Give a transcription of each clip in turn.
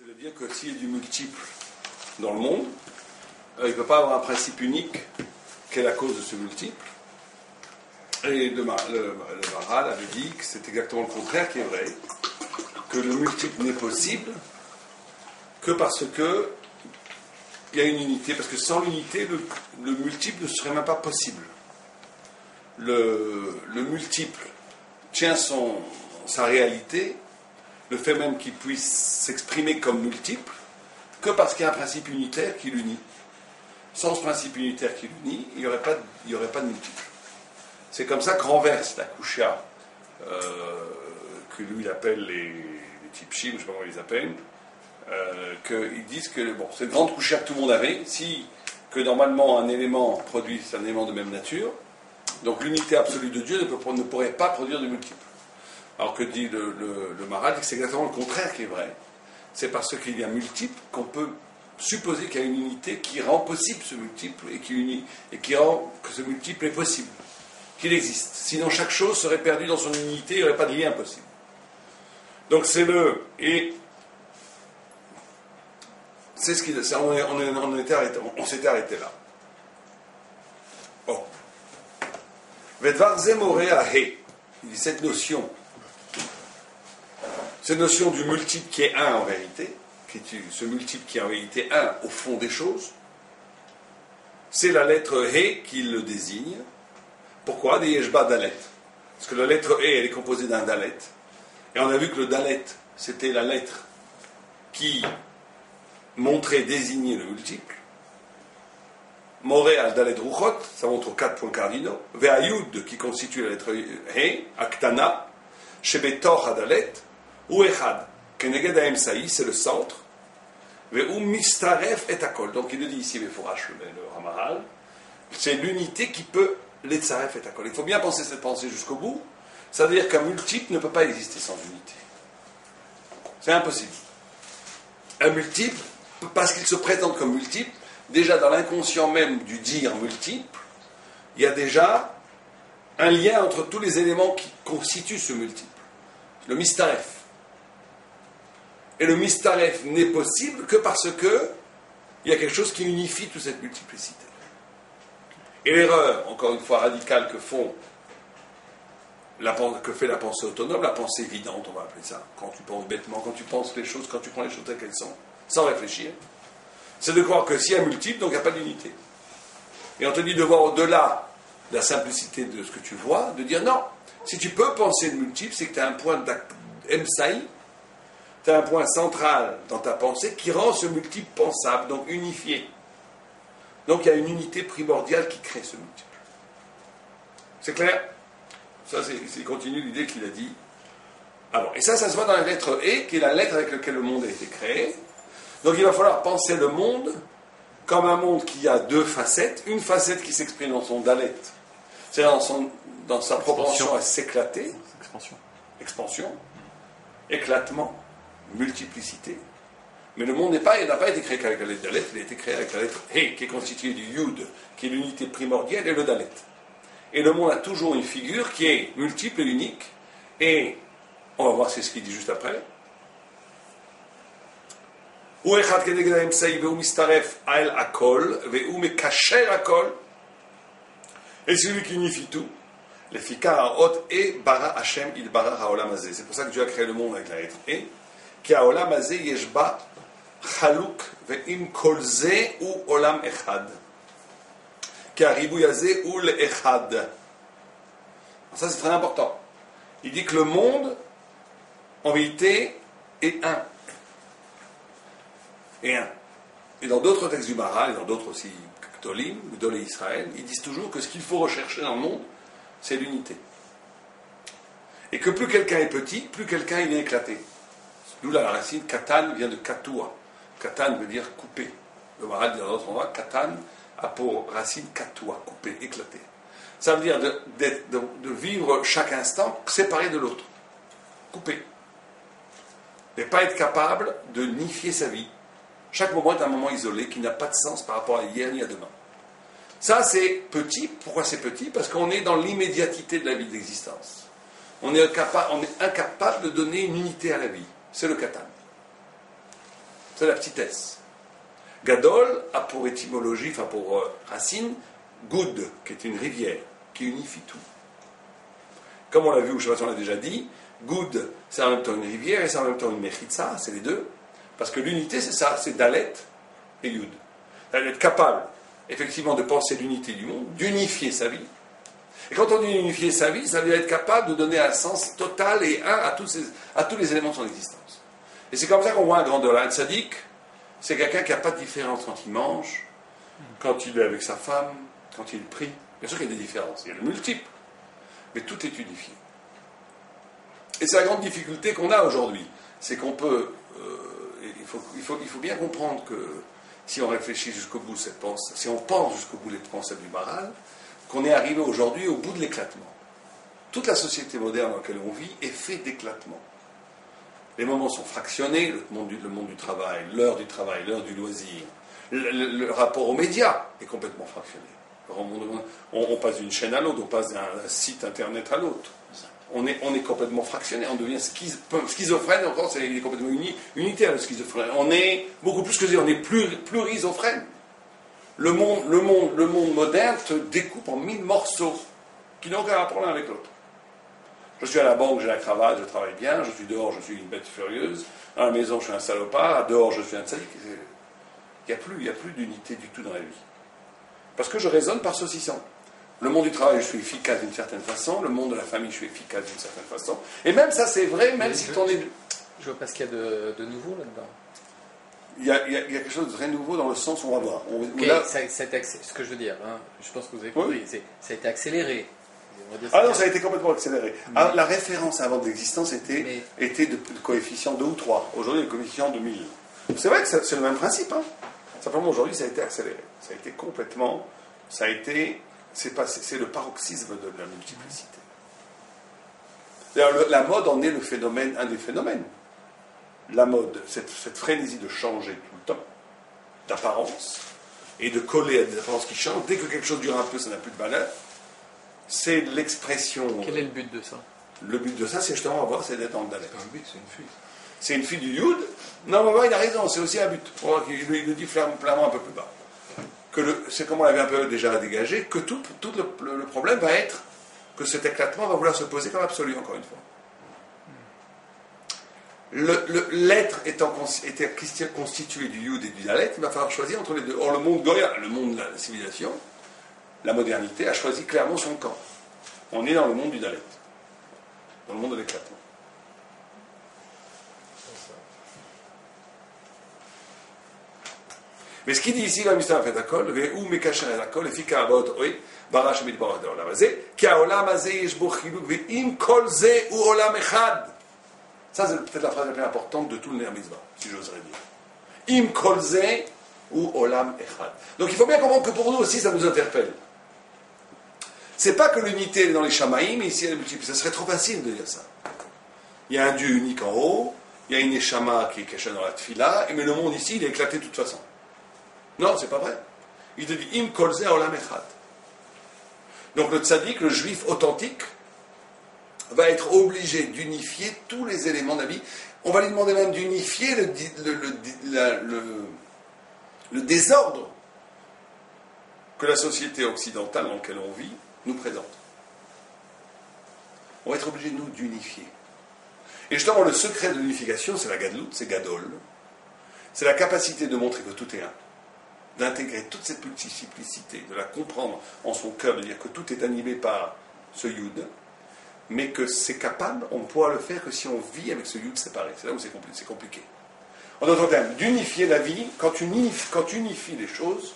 C'est de dire que s'il y a du multiple dans le monde, il ne peut pas avoir un principe unique qui est la cause de ce multiple. Et le Maharal avait dit que c'est exactement le contraire qui est vrai, que le multiple n'est possible que parce que il y a une unité, parce que sans l'unité, le multiple ne serait même pas possible. Le multiple tient sa réalité, le fait même qu'il puisse s'exprimer comme multiple, que parce qu'il y a un principe unitaire qui l'unit. Sans ce principe unitaire qui l'unit, il n'y aurait pas de multiple. C'est comme ça que renverse la Kusha, que lui il appelle les Tipshim, je ne sais pas comment ils les appellent, qu'ils disent que bon, c'est une grande Kusha que tout le monde avait, que normalement un élément produit un élément de même nature, donc l'unité absolue de Dieu ne pourrait pas produire de multiple. Alors que dit le Maharal, c'est exactement le contraire qui est vrai. C'est parce qu'il y a multiple qu'on peut supposer qu'il y a une unité qui rend possible ce multiple et qui rend que ce multiple est possible, qu'il existe. Sinon chaque chose serait perdue dans son unité, il n'y aurait pas de lien possible. Donc c'est c'est ce qu'il... On s'était arrêté là. Bon. Vedvar zemore ahe. Il dit cette notion du multiple qui est un en vérité, ce multiple qui est en vérité un au fond des choses, c'est la lettre He qui le désigne. Pourquoi? Des Yeshba Dalet. Parce que la lettre He, elle est composée d'un Dalet. Et on a vu que le Dalet, c'était la lettre qui montrait, désigner le multiple. Moré al Dalet Ruchot, ça montre aux 4 points cardinaux. Ve'ayud, qui constitue la lettre He, Aktana, Shebetor Hadalet, ou Echad, Keneged Haemsaï, c'est le centre. Ve'u Mistaref et Akol. Donc il le dit ici, Befourash, le Maharal, c'est l'unité qui peut l'Etzaref et Akol. Il faut bien penser cette pensée jusqu'au bout. Ça veut dire qu'un multiple ne peut pas exister sans unité. C'est impossible. Un multiple, parce qu'il se présente comme multiple, déjà dans l'inconscient même du dire multiple, il y a déjà un lien entre tous les éléments qui constituent ce multiple. Le mistaref. Et le mistaref n'est possible que parce que il y a quelque chose qui unifie toute cette multiplicité. Et l'erreur, encore une fois radicale, que fait la pensée autonome, la pensée évidente, on va appeler ça, quand tu penses bêtement, quand tu penses les choses, quand tu prends les choses telles qu'elles sont, sans réfléchir, c'est de croire que s'il y a un multiple, donc il n'y a pas d'unité. Et on te dit de voir au-delà de la simplicité de ce que tu vois, de dire non, si tu peux penser le multiple, c'est que tu as un point d'Emsaï, tu as un point central dans ta pensée qui rend ce multiple pensable, donc unifié. Donc il y a une unité primordiale qui crée ce multiple. C'est clair? Ça, c'est continue l'idée qu'il a dit. Alors, et ça se voit dans la lettre E, qui est la lettre avec laquelle le monde a été créé. Donc il va falloir penser le monde comme un monde qui a deux facettes. Une facette qui s'exprime dans son dalet, c'est dans sa propension à s'éclater. Expansion. Éclatement. Multiplicité. Mais le monde n'a pas été créé qu'avec la lettre dalet, il a été créé avec la lettre He, qui est constituée du Yud, qui est l'unité primordiale, et le dalet. Et le monde a toujours une figure qui est multiple et unique. Et on va voir c'est ce qu'il dit juste après. Et celui qui unifie tout. C'est pour ça que Dieu a créé le monde avec la lettre E. Qui a olam hazeh yeshba chaluk ve'im kol ze u olam echad. Qui a ribouy hazeh u l'echad. Ça c'est très important. Il dit que le monde, en vérité, est un. Et un. Et dans d'autres textes du Maharal, et dans d'autres aussi, Gdolim, Gdolé Israël, ils disent toujours que ce qu'il faut rechercher dans le monde, c'est l'unité. Et que plus quelqu'un est petit, plus quelqu'un il est éclaté. D'où la racine katan vient de katua. Katan veut dire couper. Le Maharal dit dans d'autres endroits, katan a pour racine katua, couper, éclater. Ça veut dire de vivre chaque instant séparé de l'autre. Coupé. Et pas être capable de nifier sa vie. Chaque moment est un moment isolé qui n'a pas de sens par rapport à hier ni à demain. Ça c'est petit. Pourquoi c'est petit? Parce qu'on est dans l'immédiatité de la vie d'existence. On est incapable de donner une unité à la vie. C'est le katan. c'est la petitesse. Gadol a pour étymologie, enfin pour racine, Good, qui est une rivière, qui unifie tout. Comme on l'a vu, ou je ne sais pas si on l'a déjà dit, Good, c'est en même temps une rivière et c'est en même temps une mechitza, c'est les deux. Parce que l'unité, c'est ça, c'est Dalet et Yud. Être capable, effectivement, de penser l'unité du monde, d'unifier sa vie. Et quand on dit unifier sa vie, ça veut dire être capable de donner un sens total et un à tous les éléments de son existence. Et c'est comme ça qu'on voit un grand dollar. Un tzaddik, c'est quelqu'un qui n'a pas de différence quand il mange, quand il est avec sa femme, quand il prie. Bien sûr qu'il y a des différences, il y a de multiples, mais tout est unifié. Et c'est la grande difficulté qu'on a aujourd'hui. C'est qu'on peut... il faut bien comprendre que si on réfléchit jusqu'au bout cette pensée, si on pense jusqu'au bout les pensées du Maharal, qu'on est arrivé aujourd'hui au bout de l'éclatement. Toute la société moderne dans laquelle on vit est faite d'éclatement. Les moments sont fractionnés, le monde du travail, l'heure du loisir, le rapport aux médias est complètement fractionné. On passe d'une chaîne à l'autre, on passe d'un site internet à l'autre. On est complètement fractionné, on devient schizophrène, encore c'est complètement unitaire le schizophrène. On est beaucoup plus que ça, on est plurisophrène. Le monde moderne te découpe en 1000 morceaux qui n'ont aucun rapport l'un avec l'autre. Je suis à la banque, j'ai la cravate, je travaille bien, je suis dehors, je suis une bête furieuse, à la maison je suis un salopard, dehors je suis un tzaddik. Il n'y a plus d'unité du tout dans la vie. Parce que je raisonne par saucisson. Le monde du travail, je suis efficace d'une certaine façon, le monde de la famille, je suis efficace d'une certaine façon. Et même ça, c'est vrai, même si on est... Je vois pas ce qu'il y a de nouveau là-dedans. Il y a quelque chose de très nouveau dans le sens où on va voir. Ce que je veux dire, hein, je pense que vous avez compris, ça a été accéléré. Non, ça a été complètement accéléré. La référence avant de l'existence était de coefficient 2 ou 3. Aujourd'hui, le coefficient de 1000. C'est vrai que c'est le même principe. Hein. Simplement, aujourd'hui, ça a été accéléré. Ça a été complètement... C'est le paroxysme de la multiplicité. D'ailleurs, la mode en est un des phénomènes. La mode, cette frénésie de changer tout le temps, d'apparence, et de coller à des apparences qui changent. Dès que quelque chose dure un peu, ça n'a plus de valeur. C'est l'expression... Quel est le but de ça? Le but de ça, c'est justement c'est d'être dans le Dalet. C'est pas un but, c'est une fuite. C'est une fuite du Yud. Non, mais il a raison, c'est aussi un but. Il le dit clairement un peu plus bas. C'est comme on l'avait un peu déjà dégagé, que tout le problème va être que cet éclatement va vouloir se poser comme absolu, encore une fois. L'être étant constitué du Yud et du Dalet, il va falloir choisir entre les deux. Or, le monde Goya, le monde de la civilisation, la modernité, a choisi clairement son camp. On est dans le monde du Dalet, dans le monde de l'éclatement. Mais ce qu'il dit ici, la mystère fait d'accord, ou mekacher d'accord, le fika abot oi, barash midbar de olam azeh, ki haolam azeh yesh bo chiluk ve'im kol ze ou olam echad. Ça, c'est peut-être la phrase la plus importante de tout le Ner Mitzvah, si j'oserais dire. Im kol ze ou olam echad. Donc il faut bien comprendre que pour nous aussi, ça nous interpelle. C'est pas que l'unité est dans les shamaïm, mais ici elle est multiple. Ça serait trop facile de dire ça. Il y a un Dieu unique en haut, il y a une Neshama qui est cachée dans la Tfila, mais le monde ici, il est éclaté de toute façon. Non, c'est pas vrai. Il te dit Im kolze olam echad. Donc le tzaddik, le juif authentique, va être obligé d'unifier tous les éléments de la vie. On va lui demander même d'unifier le désordre que la société occidentale dans laquelle on vit nous présente. On va être obligé, nous, d'unifier. Et justement, le secret de l'unification, c'est la gadlout, c'est gadol. C'est la capacité de montrer que tout est un. D'intégrer toute cette multiplicité, de la comprendre en son cœur, de dire que tout est animé par ce yud, mais que c'est capable, on ne pourra le faire que si on vit avec ce yud séparé. C'est là où c'est compliqué. En d'autres termes, d'unifier la vie, quand tu unifies les choses,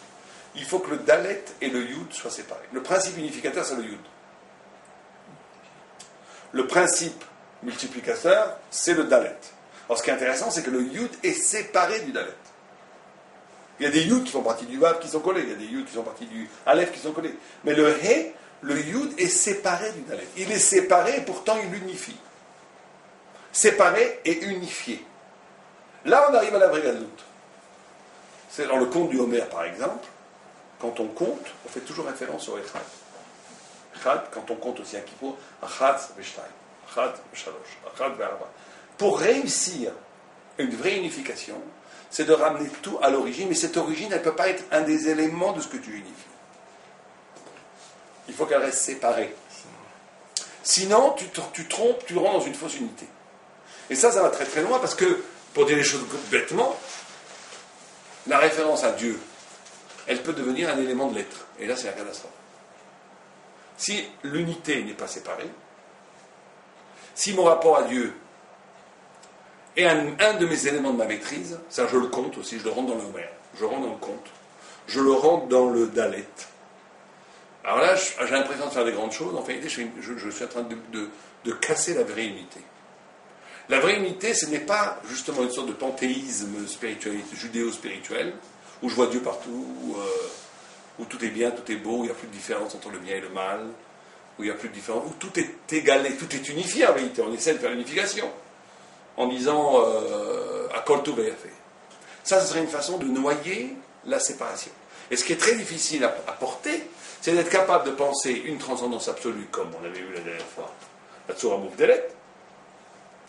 il faut que le dalet et le yud soient séparés. Le principe unificateur, c'est le yud. Le principe multiplicateur, c'est le dalet. Alors ce qui est intéressant, c'est que le yud est séparé du dalet. Il y a des yud qui font partie du vav qui sont collés, il y a des yud qui sont partie du aleph qui sont collés. Mais le he, le yud est séparé du dalet. Il est séparé et pourtant il unifie. Séparé et unifié. Là, on arrive à la vraie gadlout. C'est dans le conte du Homer, par exemple. Quand on compte, on fait toujours référence au echad. Echad, quand on compte aussi un kippour, achad v'shtayim, achad v'shalosh, achad v'arba. Pour réussir une vraie unification, c'est de ramener tout à l'origine, mais cette origine, elle ne peut pas être un des éléments de ce que tu unifies. Il faut qu'elle reste séparée. Sinon, tu trompes, tu rentres dans une fausse unité. Et ça va très très loin, parce que, pour dire les choses bêtement, la référence à Dieu, elle peut devenir un élément de l'être. Et là, c'est la catastrophe. Si l'unité n'est pas séparée, si mon rapport à Dieu est un de mes éléments de ma maîtrise, ça je le compte aussi, je le rentre dans le Homer, je rentre dans le compte, je le rentre dans le Dalet. Alors là, j'ai l'impression de faire des grandes choses, en fait, je suis en train de casser la vraie unité. La vraie unité, ce n'est pas justement une sorte de panthéisme spirituel, judéo-spirituel, où je vois Dieu partout, où tout est bien, tout est beau, où il n'y a plus de différence entre le bien et le mal, où il n'y a plus de différence, où tout est égalé, tout est unifié en réalité. On essaie de faire l'unification en disant à Kol Tov fait. Ça, ce serait une façon de noyer la séparation. Et ce qui est très difficile à porter, c'est d'être capable de penser une transcendance absolue, comme on avait vu la dernière fois, la Tzura Mouvdelet,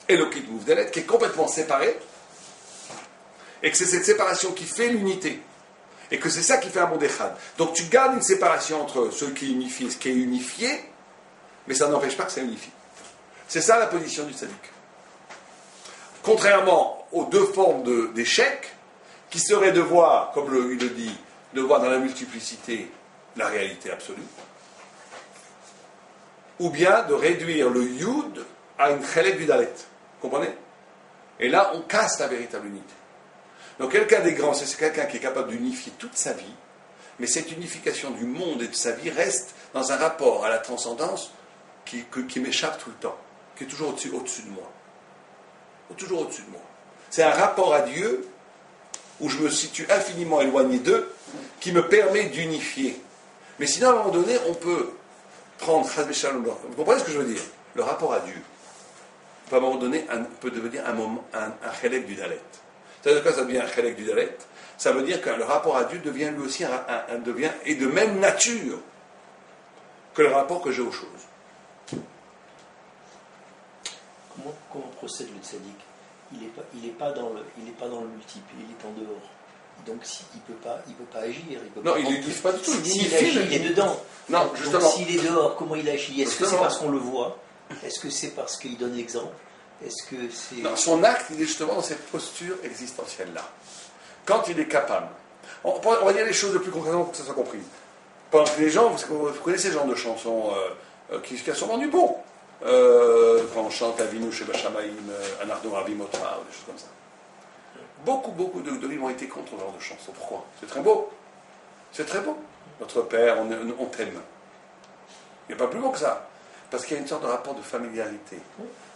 et le Kit Mouvdelet, qui est complètement séparé, et que c'est cette séparation qui fait l'unité, et que c'est ça qui fait un monde Echad. Donc tu gardes une séparation entre ce qui est unifié et ce qui est unifié, mais ça n'empêche pas que ça unifie. C'est ça la position du tzaddik. Contrairement aux deux formes d'échec, qui seraient de voir, comme il le dit, de voir dans la multiplicité la réalité absolue, ou bien de réduire le yud à une chelek du dalet. Vous comprenez? Et là, on casse la véritable unité. Donc quelqu'un des grands, c'est quelqu'un qui est capable d'unifier toute sa vie, mais cette unification du monde et de sa vie reste dans un rapport à la transcendance qui m'échappe tout le temps, qui est toujours au-dessus de moi. Toujours au-dessus de moi. C'est un rapport à Dieu où je me situe infiniment éloigné d'eux, qui me permet d'unifier. Mais sinon, à un moment donné, on peut prendre, vous comprenez ce que je veux dire? Le rapport à Dieu peut à un moment donné peut devenir un chelek du dalet. Ça veut dire quoi, ça devient un chelek du dalet? Ça veut dire que le rapport à Dieu devient lui aussi est de même nature que le rapport que j'ai aux choses. Comment procède le tzaddik? Il n'est pas dans le multiple, il est en dehors. Donc il peut pas agir. Il ne livre pas du tout. S'il agit, il est dedans. Non, justement. Donc s'il est dehors, comment il agit? Est-ce que c'est parce qu'on le voit? Est-ce que c'est parce qu'il donne l'exemple? Est-ce que c'est... Non, son acte, il est justement dans cette posture existentielle-là. Quand il est capable, on va dire les choses le plus concrètement pour que ça soit compris. Pendant que les gens, vous connaissez ce genre de chansons qui a sûrement du bon. Quand on chante Avinu Sheba Shamayim, Anardo Ravimotra, des choses comme ça. Beaucoup de livres ont été contre ce genre de chansons. Pourquoi? C'est très beau. C'est très beau. Notre Père, on t'aime. Il n'y a pas plus beau que ça. Parce qu'il y a une sorte de rapport de familiarité.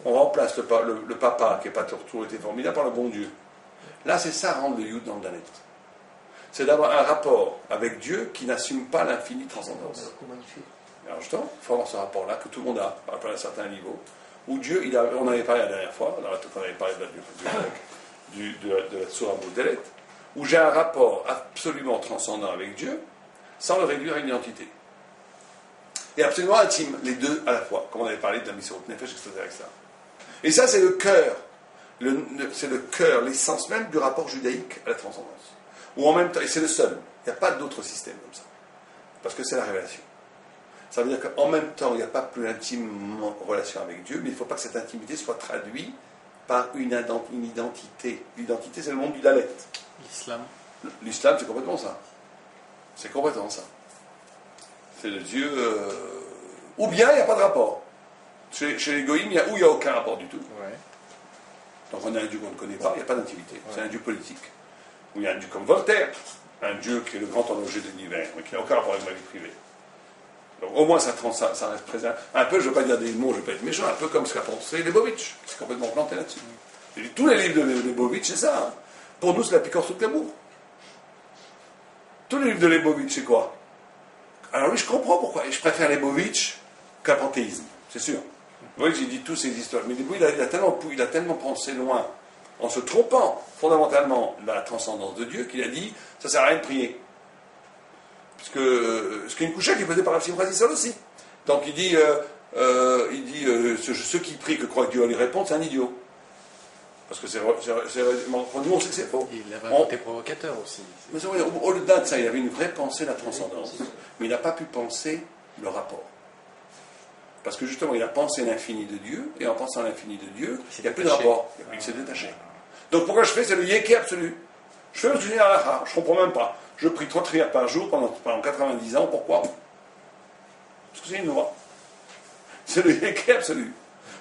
On remplace le papa, qui n'a pas toujours été formidable, par le bon Dieu. Là, c'est ça, rendre le Yud dans le Dalet. C'est d'avoir un rapport avec Dieu qui n'assume pas l'infinie transcendance. Alors, comment il fait? Alors justement, il faut avoir ce rapport-là que tout le monde a, à un certain niveau, où Dieu, on avait parlé la dernière fois, on avait parlé de la Tzura Mouvdelet, où j'ai un rapport absolument transcendant avec Dieu, sans le réduire à une identité. Et absolument intime, les deux à la fois, comme on avait parlé de la mission de Nefesh, etc. Et ça, c'est le cœur, c'est le cœur, l'essence même du rapport judaïque à la transcendance. Ou en même temps, et c'est le seul, il n'y a pas d'autre système comme ça, parce que c'est la révélation. Ça veut dire qu'en même temps, il n'y a pas plus intime relation avec Dieu, mais il ne faut pas que cette intimité soit traduite par une identité. L'identité, c'est le monde du Dalet. L'islam. L'islam, c'est complètement ça. C'est complètement ça. C'est le Dieu... Ou bien, il n'y a pas de rapport. Chez les goïms, il n'y a aucun rapport du tout. Ouais. Donc on a un Dieu qu'on ne connaît pas, il n'y a pas d'intimité. Ouais. C'est un Dieu politique. Ou il y a un Dieu comme Voltaire, un Dieu qui est le grand horloger de l'univers, mais qui n'a aucun rapport avec ma vie privée. Donc au moins ça reste présent. Un peu, je ne veux pas dire des mots, je ne veux pas être méchant, un peu comme ce qu'a pensé Lebovitch, qui s'est complètement planté là-dessus. Et tous les livres de Lebovitch, c'est ça. Hein. Pour nous, c'est la piquance sous le cabourg. Tous les livres de Lebovitch, c'est quoi? Alors oui, je comprends pourquoi. Et je préfère Lebovitch qu'un panthéisme, c'est sûr. Oui, j'ai dit toutes ces histoires. Mais il a tellement pensé loin, en se trompant fondamentalement de la transcendance de Dieu, qu'il a dit, ça ne sert à rien de prier. Parce que ce qui est une couchette qui est posée par Rav Simon aussi. Donc il dit ceux qui prient que croient que Dieu va lui répondre, c'est un idiot. Parce que nous, on sait que c'est faux. Il avait un côté provocateur aussi. Mais au-delà de ça, il avait une vraie pensée de la transcendance. Mais il n'a pas pu penser le rapport. Parce que justement, il a pensé l'infini de Dieu, et en pensant l'infini de Dieu, il n'y a plus de rapport. Il s'est détaché. Donc pourquoi je fais? C'est le yéké absolu. Je fais le sujet à la fin, je ne comprends même pas. Je prie 3 prières par jour pendant 90 ans, pourquoi? Parce que c'est une loi. C'est le yéké absolu.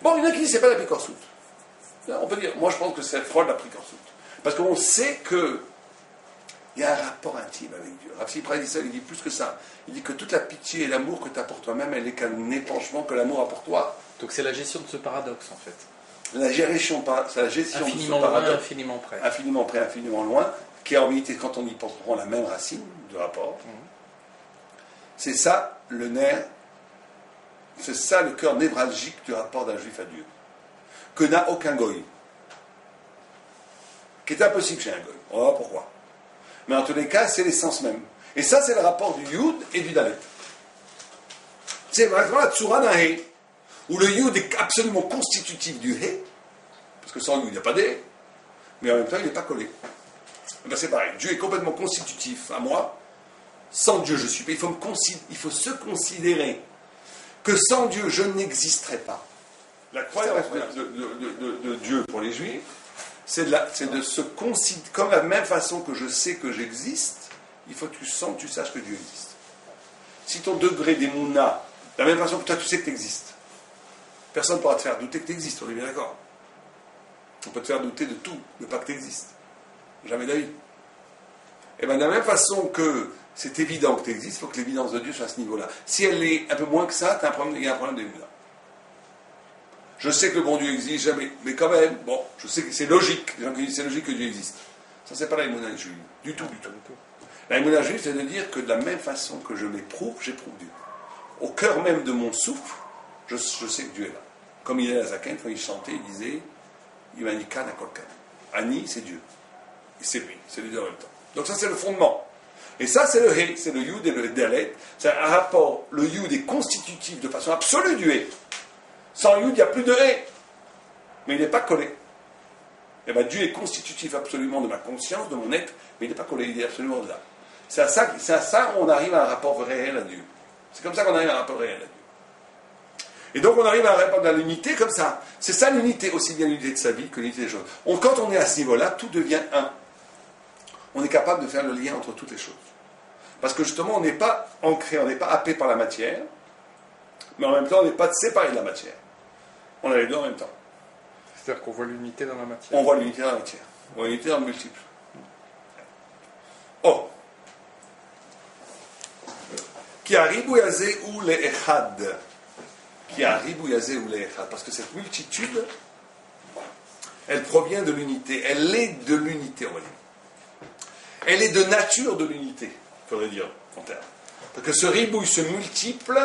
Bon, il y en a qui disent que ce n'est pas la picorsoute. On peut dire, moi je pense que c'est Freud la picorsoute. Parce qu'on sait qu'il y a un rapport intime avec Dieu. Rav Sipra dit ça, il dit plus que ça. Il dit que toute la pitié et l'amour que tu as pour toi-même, elle n'est qu'un épanchement que l'amour a pour toi. Donc c'est la gestion de ce paradoxe en fait. C'est la gestion infiniment de ce paradoxe. Loin, infiniment près. Infiniment près, infiniment loin, qui en réalité, quand on y pense, prend la même racine de rapport. C'est ça le nerf, c'est ça le cœur névralgique du rapport d'un juif à Dieu. Que n'a aucun goy. Qui est impossible chez un goy. On va voir pourquoi. Mais en tous les cas, c'est l'essence même. Et ça, c'est le rapport du Yud et du Dalet. C'est vraiment la Tsura d'un He, où le Yud est absolument constitutif du He, parce que sans Yud, il n'y a pas de He, mais en même temps, il n'est pas collé. Ben, c'est pareil. Dieu est complètement constitutif à moi. Sans Dieu, je suis pas. Il faut se considérer que sans Dieu, je n'existerai pas. La croyance de Dieu pour les Juifs, c'est de se considérer, comme la même façon que je sais que j'existe, il faut que tu saches que Dieu existe. Si ton degré d'émouna, de la même façon que toi tu sais que tu existes, personne ne pourra te faire douter que tu existes, on est bien d'accord. On peut te faire douter de tout, mais pas que tu existes. Jamais de la vie. Et bien de la même façon que c'est évident que tu existes, il faut que l'évidence de Dieu soit à ce niveau-là. Si elle est un peu moins que ça, il y a un problème d'émouna. Je sais que le bon Dieu existe, jamais, mais quand même, bon, je sais que c'est logique. Les gens qui disent c'est logique que Dieu existe. Ça, c'est pas la émouna juive. Du tout. La émouna juive, c'est de dire que de la même façon que je m'éprouve, j'éprouve Dieu. Au cœur même de mon souffle, je sais que Dieu est là. Comme il est à Zaken, quand il chantait, il disait Imanika Nakolkan. Ani, c'est Dieu. Et c'est lui, c'est les deux en même temps. Donc ça, c'est le fondement. Et ça, c'est le He, c'est le Yud et le Dalet. C'est un rapport, le Yud est constitutif de façon absolue du He. Sans Yud, il n'y a plus de He. Mais il n'est pas collé. Et bien Dieu est constitutif absolument de ma conscience, de mon être, mais il n'est pas collé, il est absolument là. C'est à ça qu'on arrive à un rapport réel à Dieu. C'est comme ça qu'on arrive à un rapport réel à Dieu. Et donc on arrive à un rapport à l'unité comme ça. C'est ça l'unité, aussi bien l'unité de sa vie que l'unité des choses. Quand on est à ce niveau-là, tout devient un. On est capable de faire le lien entre toutes les choses. Parce que justement, on n'est pas ancré, on n'est pas happé par la matière, mais en même temps, on n'est pas séparé de la matière. On a les deux en même temps. C'est-à-dire qu'on voit l'unité dans la matière. On voit l'unité dans la matière. On voit l'unité dans le multiple. Oh. Qui a ribouyazé ou les echad. Qui a ribouyazé ou les echad. Parce que cette multitude, elle provient de l'unité. Elle est de l'unité, on va dire. Elle est de nature de l'unité, il faudrait dire en termes. Parce que ce ribouille, ce multiple,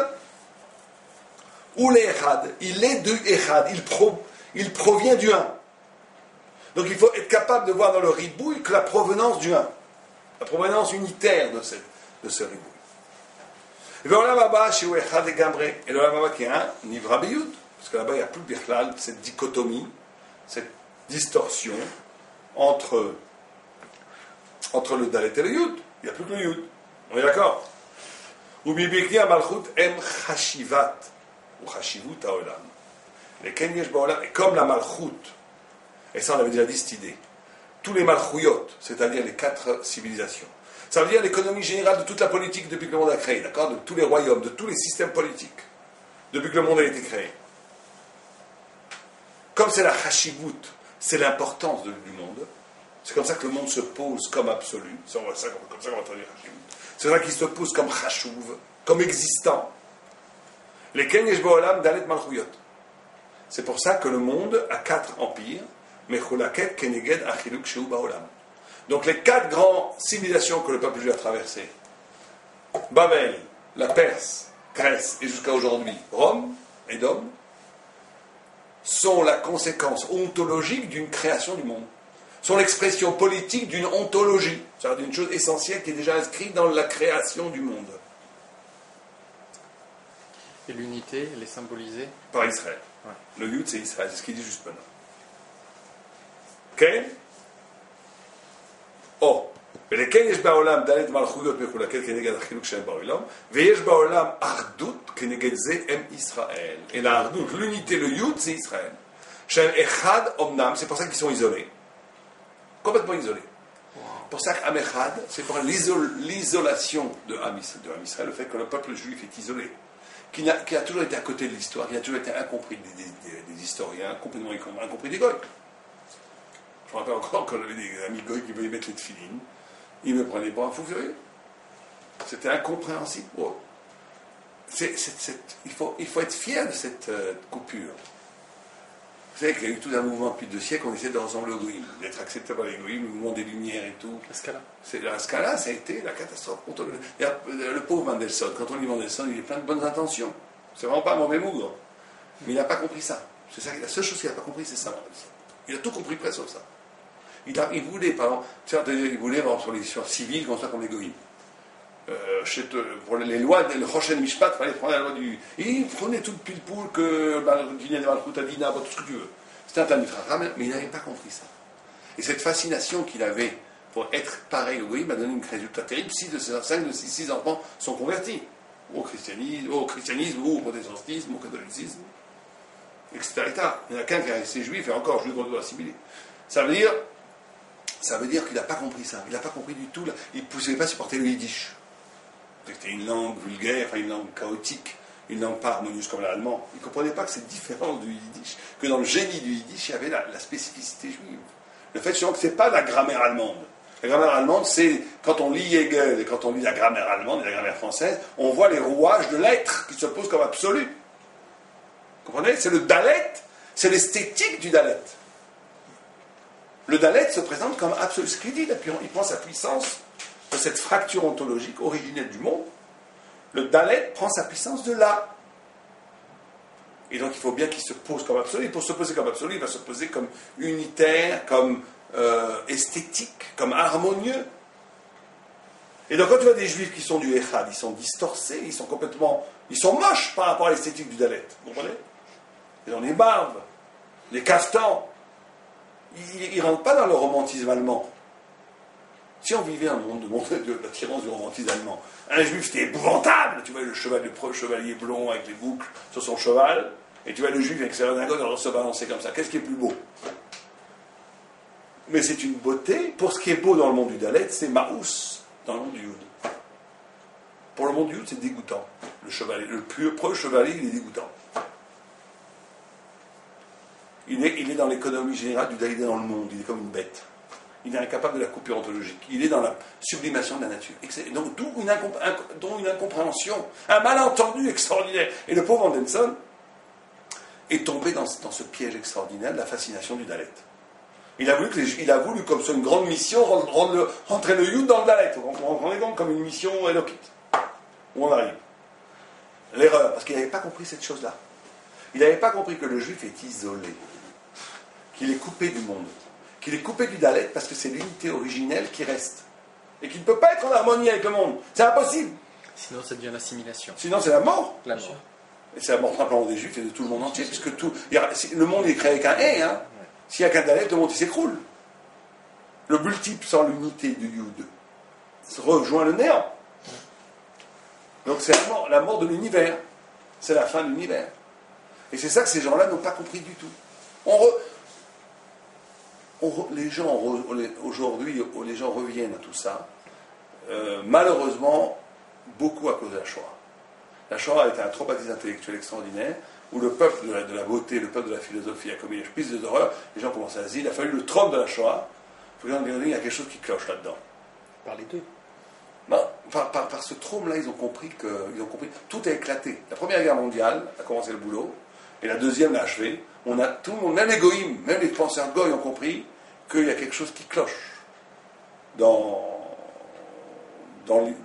ou les echad, il est de echad, il provient du un. Donc il faut être capable de voir dans le ribouille que la provenance du un, la provenance unitaire de ce ribouille. Et bien là-bas, chez echad et gambré, et là-bas qui est un, nivra biyud, parce que là-bas il n'y a plus birklal, cette dichotomie, cette distorsion entre le Dalet et le Yud. Il n'y a plus que le Yud. On est d'accord? Ou bibikni amalchut em chashivat, ou chashivut haolam. Les ken yesh ba'olam, et comme la malchut, et ça on avait déjà dit cette idée, tous les malchouyot, c'est-à-dire les 4 civilisations, ça veut dire l'économie générale de toute la politique depuis que le monde a créé, d'accord? De tous les royaumes, de tous les systèmes politiques, depuis que le monde a été créé. Comme c'est la chashivut, c'est l'importance du monde. C'est comme ça que le monde se pose comme absolu. C'est comme ça qu'on va traduire Hashivut. C'est comme ça qu'il se pose comme Chashuv, comme existant. Les Ken Yesh Ba'olam Dalet Malchuyot. C'est pour ça que le monde a 4 empires, Mechulaket Keneged Achiluk Sheu Ba'olam. Donc les 4 grandes civilisations que le peuple juif a traversées, Babel, la Perse, Grèce et jusqu'à aujourd'hui Rome, Édom, sont la conséquence ontologique d'une création du monde. Sont l'expression politique d'une ontologie, c'est-à-dire d'une chose essentielle qui est déjà inscrite dans la création du monde. Et l'unité, elle est symbolisée par Israël. Ouais. Le Yud, c'est Israël, c'est ce qu'il dit juste maintenant. כן? או, ולכן יש בעולם דלת מלכויות מחולקת כנגד החילוק שלהם בעולם, ויש בעולם אחדות כנגד זה הם ישראל. Et la אחדות, l'unité, le yud, c'est Israël. שהם אחד אמנם, c'est pour ça qu'ils sont isolés. Complètement isolés. Pour ça qu'Am Echad, c'est pour l'isolation de Am Israël, le fait que le peuple juif est isolé, qui a toujours été à côté de l'histoire, qui a toujours été incompris des historiens, complètement incompris des goïs. Je me rappelle encore quand j'avais des amis goïs qui voulaient mettre les tefilines, ils me prenaient pour un fou furieux. C'était incompréhensible pour eux. Il faut être fier de cette coupure. Vous savez qu'il y a eu tout un mouvement depuis 2 siècles, on essaie de ressembler aux goïms, d'être accepté par les goïms, le mouvement des Lumières et tout. La Scala, ça a été la catastrophe. Le pauvre Mendelssohn, quand on lit Mendelssohn, il a plein de bonnes intentions. C'est vraiment pas un mauvais mougre. Mais il n'a pas compris ça. C'est ça. La seule chose qu'il n'a pas compris, c'est ça, Mendelssohn. Il a tout compris presque sauf ça. Il voulait, par exemple, sur les histoires civiles, qu'on soit comme les goïms. Pour les lois, le Rochen Mishpat, il fallait prendre la loi du. Il prenait tout le pile-poule que Dina de Malchut Adina, tout ce que tu veux. C'était un Talmud Chacham, mais il n'avait pas compris ça. Et cette fascination qu'il avait pour être pareil au goïm a donné un résultat terrible. 6 de ses 5 de ses 6 enfants sont convertis au christianisme ou au protestantisme, au catholicisme, etc. Il n'y en a qu'un qui est resté juif et encore juif qu'on doit assimiler. Ça veut dire qu'il n'a pas compris ça. Il n'a pas compris du tout. Il ne pouvait pas supporter le yiddish. C'était une langue vulgaire, une langue chaotique, une langue pas harmonieuse comme l'allemand. Il ne comprenait pas que c'est différent du yiddish, que dans le génie du yiddish, il y avait la spécificité juive. Le fait que ce n'est pas la grammaire allemande. La grammaire allemande, c'est quand on lit Hegel et quand on lit la grammaire allemande et la grammaire française, on voit les rouages de l'être qui se posent comme absolu. Vous comprenez? C'est le dalet, c'est l'esthétique du dalet. Le dalet se présente comme absolu. Ce qu'il dit, il prend sa puissance de cette fracture ontologique originelle du monde. Le dalet prend sa puissance de là. Et donc il faut bien qu'il se pose comme absolu. Et pour se poser comme absolu, il va se poser comme unitaire, comme esthétique, comme harmonieux. Et donc quand tu vois des juifs qui sont du Echad, ils sont distorsés, ils sont moches par rapport à l'esthétique du dalet. Vous comprenez? Ils ont les barbes, les caftans. Ils ne rentrent pas dans le romantisme allemand. Si on vivait un monde de l'attirance du romantisme allemand, un juif c'était épouvantable. Tu vois le chevalier blond avec les boucles sur son cheval, et tu vois le juif avec ses redingotes se balancer comme ça. Qu'est-ce qui est plus beau? Mais c'est une beauté. Pour ce qui est beau dans le monde du dalet, c'est Maous dans le monde du Yud. Pour le monde du Yud, c'est dégoûtant. Le plus preux chevalier, il est dégoûtant. Il est dans l'économie générale du dalet, il est dans le monde, il est comme une bête. Il est incapable de la coupure ontologique. Il est dans la sublimation de la nature. Donc, d'où une incompréhension, un malentendu extraordinaire. Et le pauvre Mendelssohn est tombé dans ce piège extraordinaire de la fascination du dalet. Il a voulu comme ça, une grande mission, rentrer le Yud dans le dalet. On rendait compte comme une mission élokite. Où on arrive. L'erreur, parce qu'il n'avait pas compris cette chose-là. Il n'avait pas compris que le juif est isolé, qu'il est coupé du monde, qu'il est coupé du dalet parce que c'est l'unité originelle qui reste. Et qu'il ne peut pas être en harmonie avec le monde. C'est impossible. Sinon, ça devient l'assimilation. Sinon, c'est la mort. La mort. Et c'est la mort simplement des juifs et de tout le monde entier, puisque le monde est créé avec un « et ». Hein. S'il n'y a qu'un dalet, le monde s'écroule. Le multiple sans l'unité du Yud rejoint le néant. Donc c'est la mort de l'univers. C'est la fin de l'univers. Et c'est ça que ces gens-là n'ont pas compris du tout. Les gens, aujourd'hui, les gens reviennent à tout ça. Malheureusement, beaucoup à cause de la Shoah. La Shoah a été un traumatisme intellectuel extraordinaire, où le peuple de la beauté, le peuple de la philosophie a commis les plus d'horreur, les gens commencent à se dire, il a fallu le trône de la Shoah, il faut dire, il y a quelque chose qui cloche là-dedans. Par les deux. Non, par ce trône-là, ils ont compris, tout a éclaté. La Première Guerre mondiale a commencé le boulot, et la deuxième l'a achevé. Tout le monde, même les goïms, même les penseurs goïs ont compris qu'il y a quelque chose qui cloche dans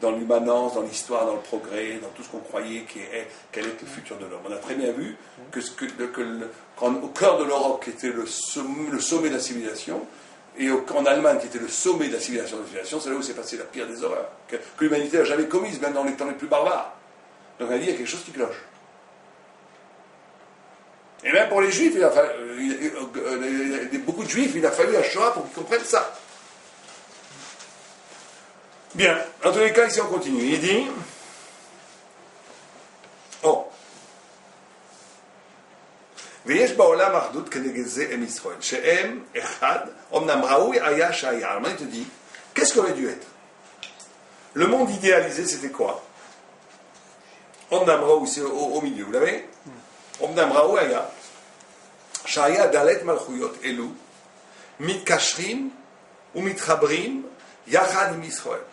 l'immanence, dans l'histoire, dans le progrès, dans tout ce qu'on croyait quel est le futur de l'homme. On a très bien vu qu'au cœur de l'Europe, qui était le sommet de la civilisation, et en Allemagne, qui était le sommet de la civilisation, c'est là où s'est passée la pire des horreurs, que l'humanité n'a jamais commise, même dans les temps les plus barbares. Donc on a dit, il y a quelque chose qui cloche. Et même pour les Juifs, beaucoup de Juifs, il a fallu un Shoah pour qu'ils comprennent ça. Bien, en tous les cas, ici on continue. Il dit, ויש בעולם אחדות כנגד זה עם ישראל, שהם אחד, אמנם ראוי היה שהיה. Alors, il te dit, qu'est-ce qu'aurait dû être? Le monde idéalisé, c'était quoi? אמנם ראוי, c'est au milieu, vous l'avez? אמנם ראוי היה, שהיה דלת מלכויות אלו, מתקשרים ומתחברים יחד עם ישראל.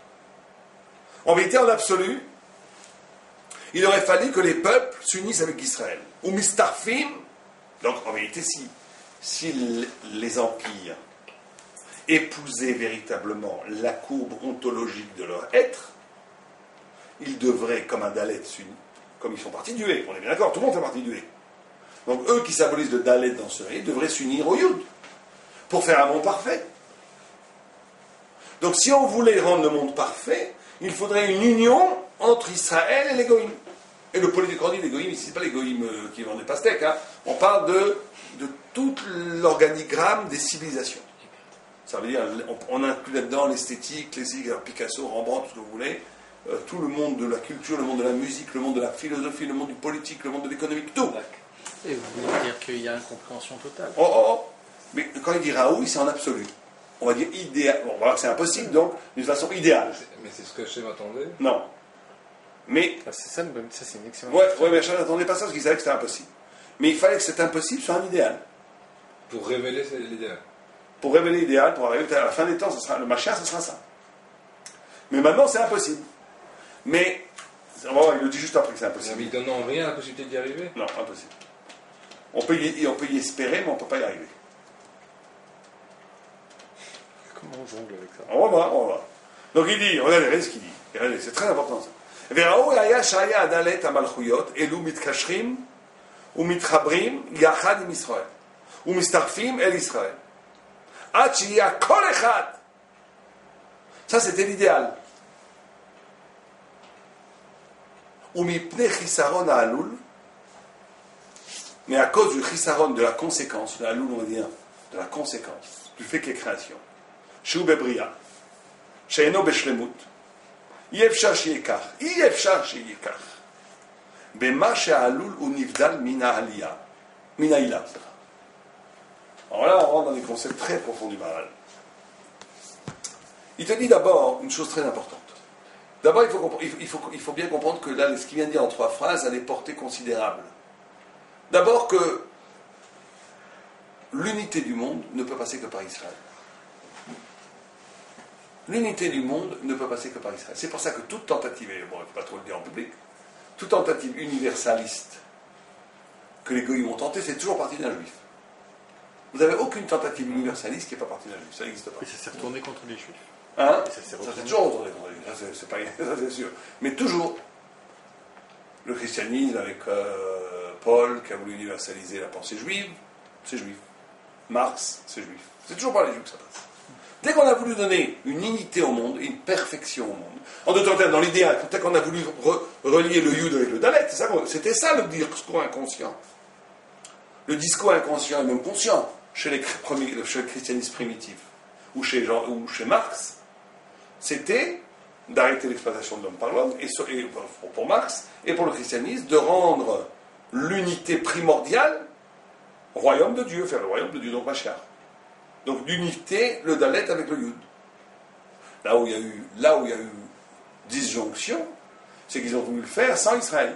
En vérité, en absolu, il aurait fallu que les peuples s'unissent avec Israël. Ou mistarfim. Donc, en vérité, si les empires épousaient véritablement la courbe ontologique de leur être, ils devraient, comme un Dalet s'unir, comme ils sont partis du Hé, on est bien d'accord, tout le monde fait partie du Hé. Donc, eux qui symbolisent le Dalet dans ce Hé, devraient s'unir au Yud, pour faire un monde parfait. Donc, si on voulait rendre le monde parfait, il faudrait une union entre Israël et les Goïms. Et le politique, quand on dit les Goïms, ce n'est pas les Goïms qui vendent des pastèques, hein. On parle de tout l'organigramme des civilisations. Ça veut dire, on inclut là-dedans l'esthétique, Picasso, Rembrandt, tout ce que vous voulez, tout le monde de la culture, le monde de la musique, le monde de la philosophie, le monde du politique, le monde de l'économique, tout. Et vous voulez dire qu'il y a une compréhension totale? Mais quand il dit Raoui, c'est en absolu. On va dire idéal. Bon, on va voir que c'est impossible, donc d'une façon idéale. Mais c'est ce que je m'attendais. Non. Mais. C'est une excellente. Ouais, mais je n'attendais pas ça parce qu'il savait que c'était impossible. Mais il fallait que cet impossible soit un idéal. Pour révéler l'idéal. Pour révéler l'idéal, pour arriver à la fin des temps, le machin, ce sera ça. Mais maintenant, c'est impossible. Mais. On va voir, il le dit juste après que c'est impossible. Mais il donne en rien la possibilité d'y arriver? Non, impossible. On peut y espérer, mais on ne peut pas y arriver. Comment on jongle avec ça? On va voir. Donc il dit, regardez ce qu'il dit. Regardez, c'est très important ça. וראוי היה שהיה הדלת המלכויות, אלו מתקשרים ומתחברים יחד עם ישראל, ומצטרפים אל ישראל. עד שיהיה כל אחד. Ça c'était l'idéal. ומפני חיסרון העלול, mais à cause du חיסרון, de la conséquence, de l'עלול on va dire, de la conséquence, du fait qu'il y ait création. שהוא בבריאה, שאינו בשלמות, אי אפשר שיהיה כך. במה שהעלול הוא נבדל מן העלייה, מן העילה. Alors là, on rentre dans des concepts très profonds du Maharal. Il te dit d'abord une chose très importante. D'abord, il faut bien comprendre que là, ce qu'il vient de dire en 3 phrases a des portées considérables. D'abord que l'unité du monde ne peut passer que par Israël. L'unité du monde ne peut passer que par Israël. C'est pour ça que toute tentative, et bon, il ne faut pas trop le dire en public, toute tentative universaliste que les goïms ont tenté, c'est toujours parti d'un juif. Vous n'avez aucune tentative universaliste qui n'est pas partie d'un juif. Ça n'existe pas. Et ça s'est retourné contre les juifs. Hein? Ça s'est toujours retourné contre les juifs. Ça, c'est sûr. Mais toujours, le christianisme avec Paul qui a voulu universaliser la pensée juive, c'est juif. Marx, c'est juif. C'est toujours par les juifs que ça passe. Dès qu'on a voulu donner une unité au monde, une perfection au monde, en d'autres termes, dans l'idéal, peut-être qu'on a voulu relier le Yud avec le Dalet, c'était ça le discours inconscient. Le discours inconscient et même conscient chez le christianisme primitif ou chez Marx, c'était d'arrêter l'exploitation de l'homme par l'homme, et pour Marx, et pour le christianisme, de rendre l'unité primordiale au royaume de Dieu, faire le royaume de Dieu, donc Mashiach. Donc d'unité, le Dalet avec le Yud. Là où il y a eu disjonction, c'est qu'ils ont voulu le faire sans Israël.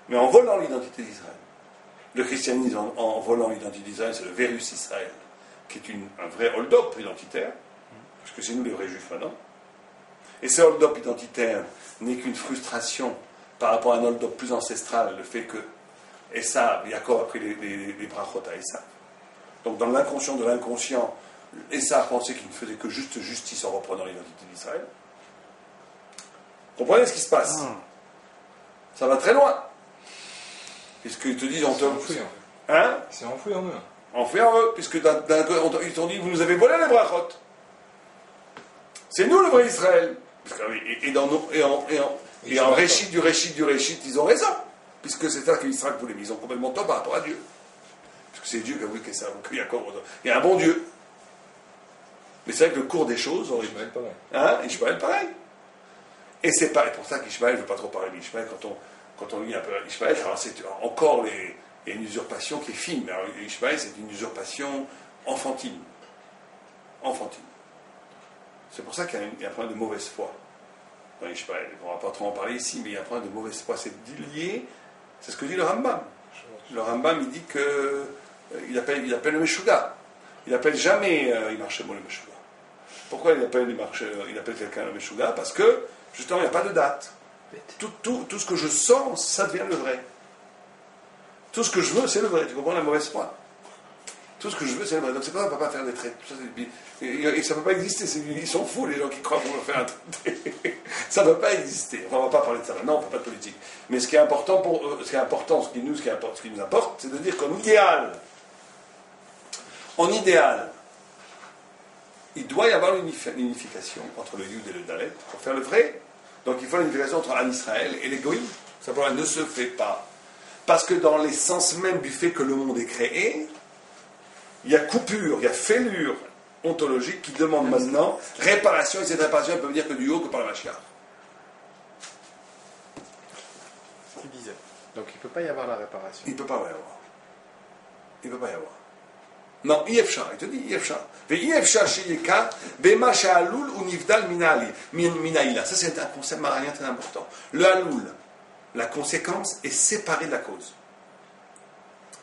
Mais en volant l'identité d'Israël. Le christianisme, en volant l'identité d'Israël, c'est le Vérus Israël, qui est un vrai hold-up identitaire, parce que c'est nous les vrais juifs maintenant. Et ce hold-up identitaire n'est qu'une frustration par rapport à un hold-up plus ancestral, le fait que Esav, Yaakov a pris les brachot à Esav. Donc dans l'inconscient de l'inconscient, Esav pensait qu'il ne faisait que juste justice en reprenant l'identité d'Israël. Comprenez ce qui se passe? Ça va très loin. Puisqu'ils te disent, C'est enfoui, en fait. Hein? C'est enfoui en eux. Enfoui en eux, puisque ils t'ont dit, vous nous avez volé les brachot. C'est nous le vrai Israël. En Réchit du Réchit, ils ont raison. Puisque c'est ça qu'Israël voulait, mais ils ont complètement tort par rapport à Dieu. Parce que c'est Dieu qui a voulu qu'il y a un bon Dieu. Mais c'est vrai que le cours des choses... Ishmaël, pareil. Hein, Ishmaël, pareil. Et c'est pas pour ça qu'Ishmaël, je ne veux pas trop parler d'Ishmaël, quand on lit un peu Ishmaël, alors c'est encore il y a une usurpation qui est fine, mais alors Ishmaël, c'est une usurpation enfantine. Enfantine. C'est pour ça qu'il y a un problème de mauvaise foi dans Ishmaël. On ne va pas trop en parler ici, mais il y a un problème de mauvaise foi. C'est lié, c'est ce que dit le Rambam. Le Rambam, il dit que il appelle le Meshuga. Il appelle jamais Imarchemo le Meshuga. Pourquoi il appelle quelqu'un le Meshuga? Parce que, justement, il n'y a pas de date. Tout ce que je sens, ça devient le vrai. Tout ce que je veux, c'est le vrai. Tu comprends la mauvaise foi? Tout ce que je veux, c'est le vrai. Donc c'est pas ça, on ne peut pas faire des traits. Ça ne peut pas exister. Ils sont fous, les gens qui croient qu'on va faire un traité. Ça ne peut pas exister. Enfin, on ne va pas parler de ça maintenant, on ne parle pas de politique. Mais ce qui est important, ce qui nous importe, c'est de dire qu'en idéal, il doit y avoir une unification entre le Yud et le Dalet pour faire le vrai. Donc il faut une unification entre Am Israël et les Goïm. Ça ne se fait pas. Parce que dans l'essence même du fait que le monde est créé, il y a coupure, il y a fêlure ontologique qui demande maintenant réparation. Et cette réparation, elle peut venir que du haut, que par le Mashiach. Tu disais. Donc il ne peut pas y avoir la réparation. Il ne peut pas y avoir. Il ne peut pas y avoir. Non, Yefcha, il te dit Yefcha. Yefcha sheyeka, bema sha'alul univdal minaïla. Ça, c'est un concept maranien très important. Le halul, la conséquence, est séparée de la cause.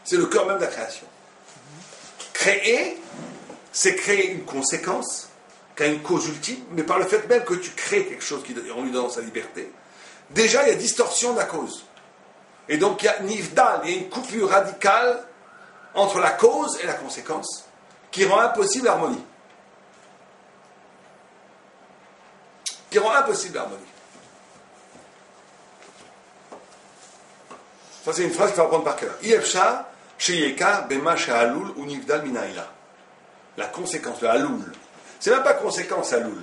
C'est le cœur même de la création. Créer, c'est créer une conséquence qui a une cause ultime, mais par le fait même que tu crées quelque chose en lui donnant sa liberté, déjà, il y a distorsion de la cause. Et donc, il y a nivdal, il y a une coupure radicale entre la cause et la conséquence, qui rend impossible l'harmonie. Ça, c'est une phrase qu'il faut apprendre par cœur. Yefcha, sheyeka, bema sha'alul, univdal minaïla. La conséquence, le haloul. C'est même pas conséquence, haloul.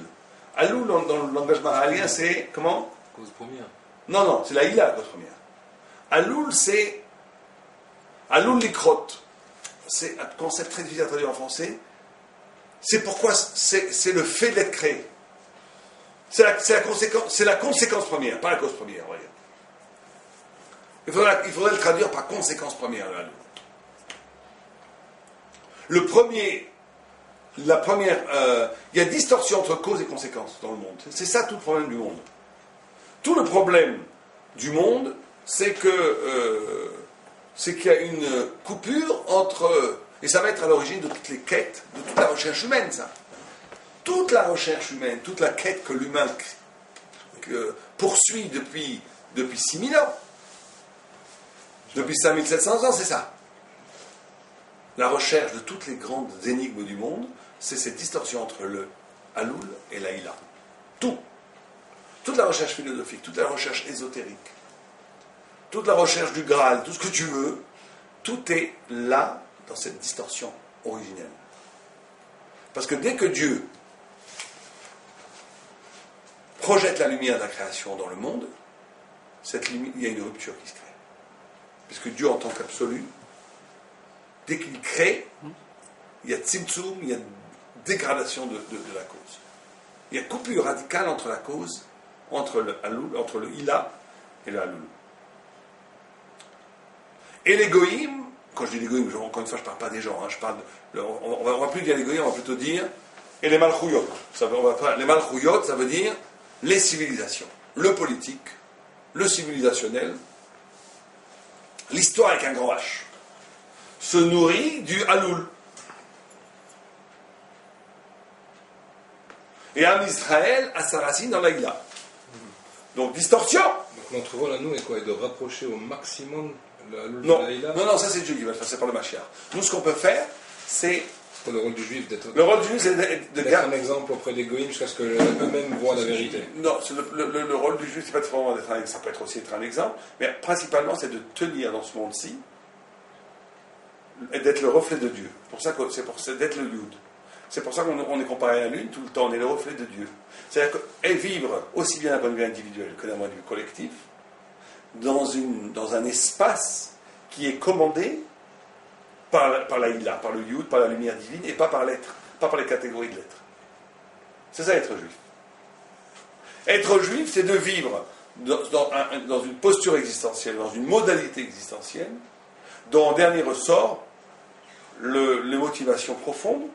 Haloul, dans le langage maralien, c'est, comment? Cause première. Non, c'est la ila, la cause première. Haloul, c'est haloul likrot. C'est un concept très difficile à traduire en français. C'est pourquoi c'est le fait d'être créé. C'est la conséquence première, pas la cause première. Voyez. Il faudrait le traduire par conséquence première. Il y a distorsion entre cause et conséquence dans le monde. C'est ça tout le problème du monde. Tout le problème du monde, c'est qu'il y a une coupure entre... Et ça va être à l'origine de toutes les quêtes, de toute la recherche humaine, ça. Toute la recherche humaine, toute la quête que l'humain poursuit depuis 6000 ans. Depuis 5700 ans, c'est ça. La recherche de toutes les grandes énigmes du monde, c'est cette distorsion entre le haloul et la ila. Tout. Toute la recherche philosophique, toute la recherche ésotérique, toute la recherche du Graal, tout ce que tu veux, tout est là dans cette distorsion originelle. Parce que dès que Dieu projette la lumière de la création dans le monde, il y a une rupture qui se crée. Puisque Dieu, en tant qu'absolu, dès qu'il crée, il y a tzimtzum, il y a dégradation de la cause. Il y a coupure radicale entre la cause, entre le ila et le haloul. Et les goïms, quand je dis les goïms, encore une fois, je ne parle pas des gens, je parle on va plus dire les goïms, on va plutôt dire, et les malchouyot. Les malchouyot, ça veut dire les civilisations, le politique, le civilisationnel, l'histoire avec un grand H, se nourrit du haloul. Et Am Israël a sa racine dans la ila. Donc distorsion. Donc notre rôle à nous est quoi? Est de rapprocher au maximum le haloul de Non, la ila. non, ça c'est Dieu qui va le faire, c'est pas le Mashiach. Nous, ce qu'on peut faire, c'est... C'est le rôle du juif d'être d'être un exemple auprès des goïms jusqu'à ce qu'eux-mêmes voient la vérité. Non, le rôle du juif, c'est pas vraiment d'être un exemple, ça peut être aussi être un exemple, mais principalement c'est de tenir dans ce monde-ci et d'être le reflet de Dieu. C'est d'être le Yud. C'est pour ça qu'on est comparé à la Lune tout le temps, on est le reflet de Dieu. C'est-à-dire qu'elle vivre aussi bien d'un point de vue individuel que d'un point de vue collectif, dans un espace qui est commandé par la Ila, par le Yud, par la lumière divine, et pas par l'être, pas par les catégories de l'être. C'est ça être juif. Être juif, c'est de vivre dans une posture existentielle, dans une modalité existentielle, dont en dernier ressort, les motivations profondes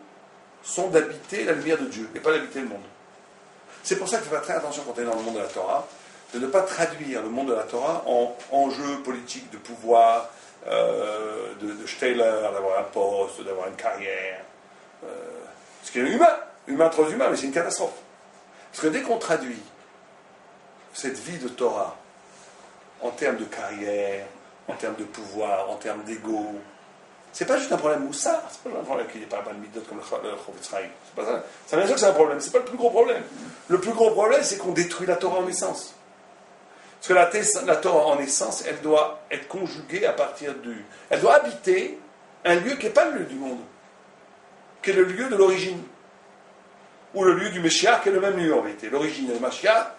sont d'habiter la lumière de Dieu, et pas d'habiter le monde. C'est pour ça qu'il faut faire très attention quand on est dans le monde de la Torah, de ne pas traduire le monde de la Torah en enjeux politiques de pouvoir, de Steyler, d'avoir un poste, d'avoir une carrière. Ce qui est humain, trop humain, mais c'est une catastrophe. Parce que dès qu'on traduit cette vie de Torah en termes de carrière, en termes de pouvoir, en termes d'ego, c'est pas juste un problème moussard, c'est pas un problème qu'il n'y ait pas de midot comme le Chofetz Chaim. C'est pas ça. Ça veut dire que c'est un problème, c'est pas le plus gros problème. Le plus gros problème, c'est qu'on détruit la Torah en essence. Parce que la Torah en essence, elle doit être conjuguée à partir du... Elle doit habiter un lieu qui n'est pas le lieu du monde, qui est le lieu de l'origine. Ou le lieu du Meshiach, qui est le même lieu en vérité. L'origine et le Mashiach,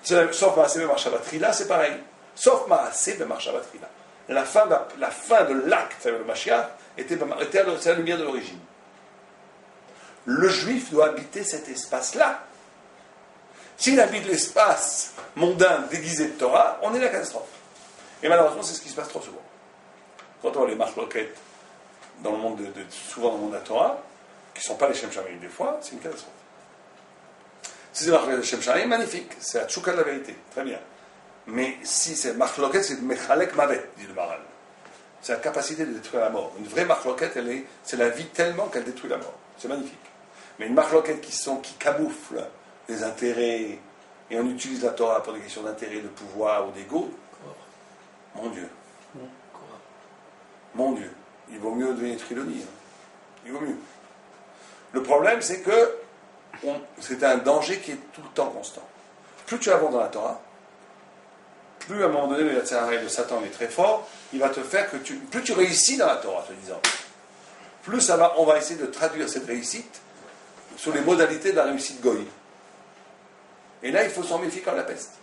sauf Maaseh B'Marchabatrila, c'est pareil. Sauf Maaseh B'Marchabatrila. La fin de l'acte, le Mashiach, était la lumière de l'origine. Le juif doit habiter cet espace-là. S'il habite l'espace mondain déguisé de Torah, on est la catastrophe. Et malheureusement, c'est ce qui se passe trop souvent. Quand on voit les marloquettes dans le monde souvent dans le monde de la Torah, qui ne sont pas les Shem Shamaim des fois, c'est une catastrophe. Si c'est marloquettes de Shem Shamaim, magnifique, c'est la tchouka de la vérité, très bien. Mais si c'est marloquette, c'est Mechalek Mavet, dit le Maral. C'est la capacité de détruire la mort. Une vraie marloquette, c'est la vie tellement qu'elle détruit la mort. C'est magnifique. Mais une marloquette qui camoufle les intérêts, et on utilise la Torah pour des questions d'intérêt, de pouvoir ou d'ego, mon Dieu. Mon Dieu. Il vaut mieux devenir trilonie. Il vaut mieux. Le problème, c'est que c'est un danger qui est tout le temps constant. Plus tu avances dans la Torah, plus à un moment donné, le Satan est très fort, il va te faire que plus tu réussis dans la Torah, te disant, plus on va essayer de traduire cette réussite sur les modalités de la réussite goï. Et là, il faut s'en méfier comme la peste.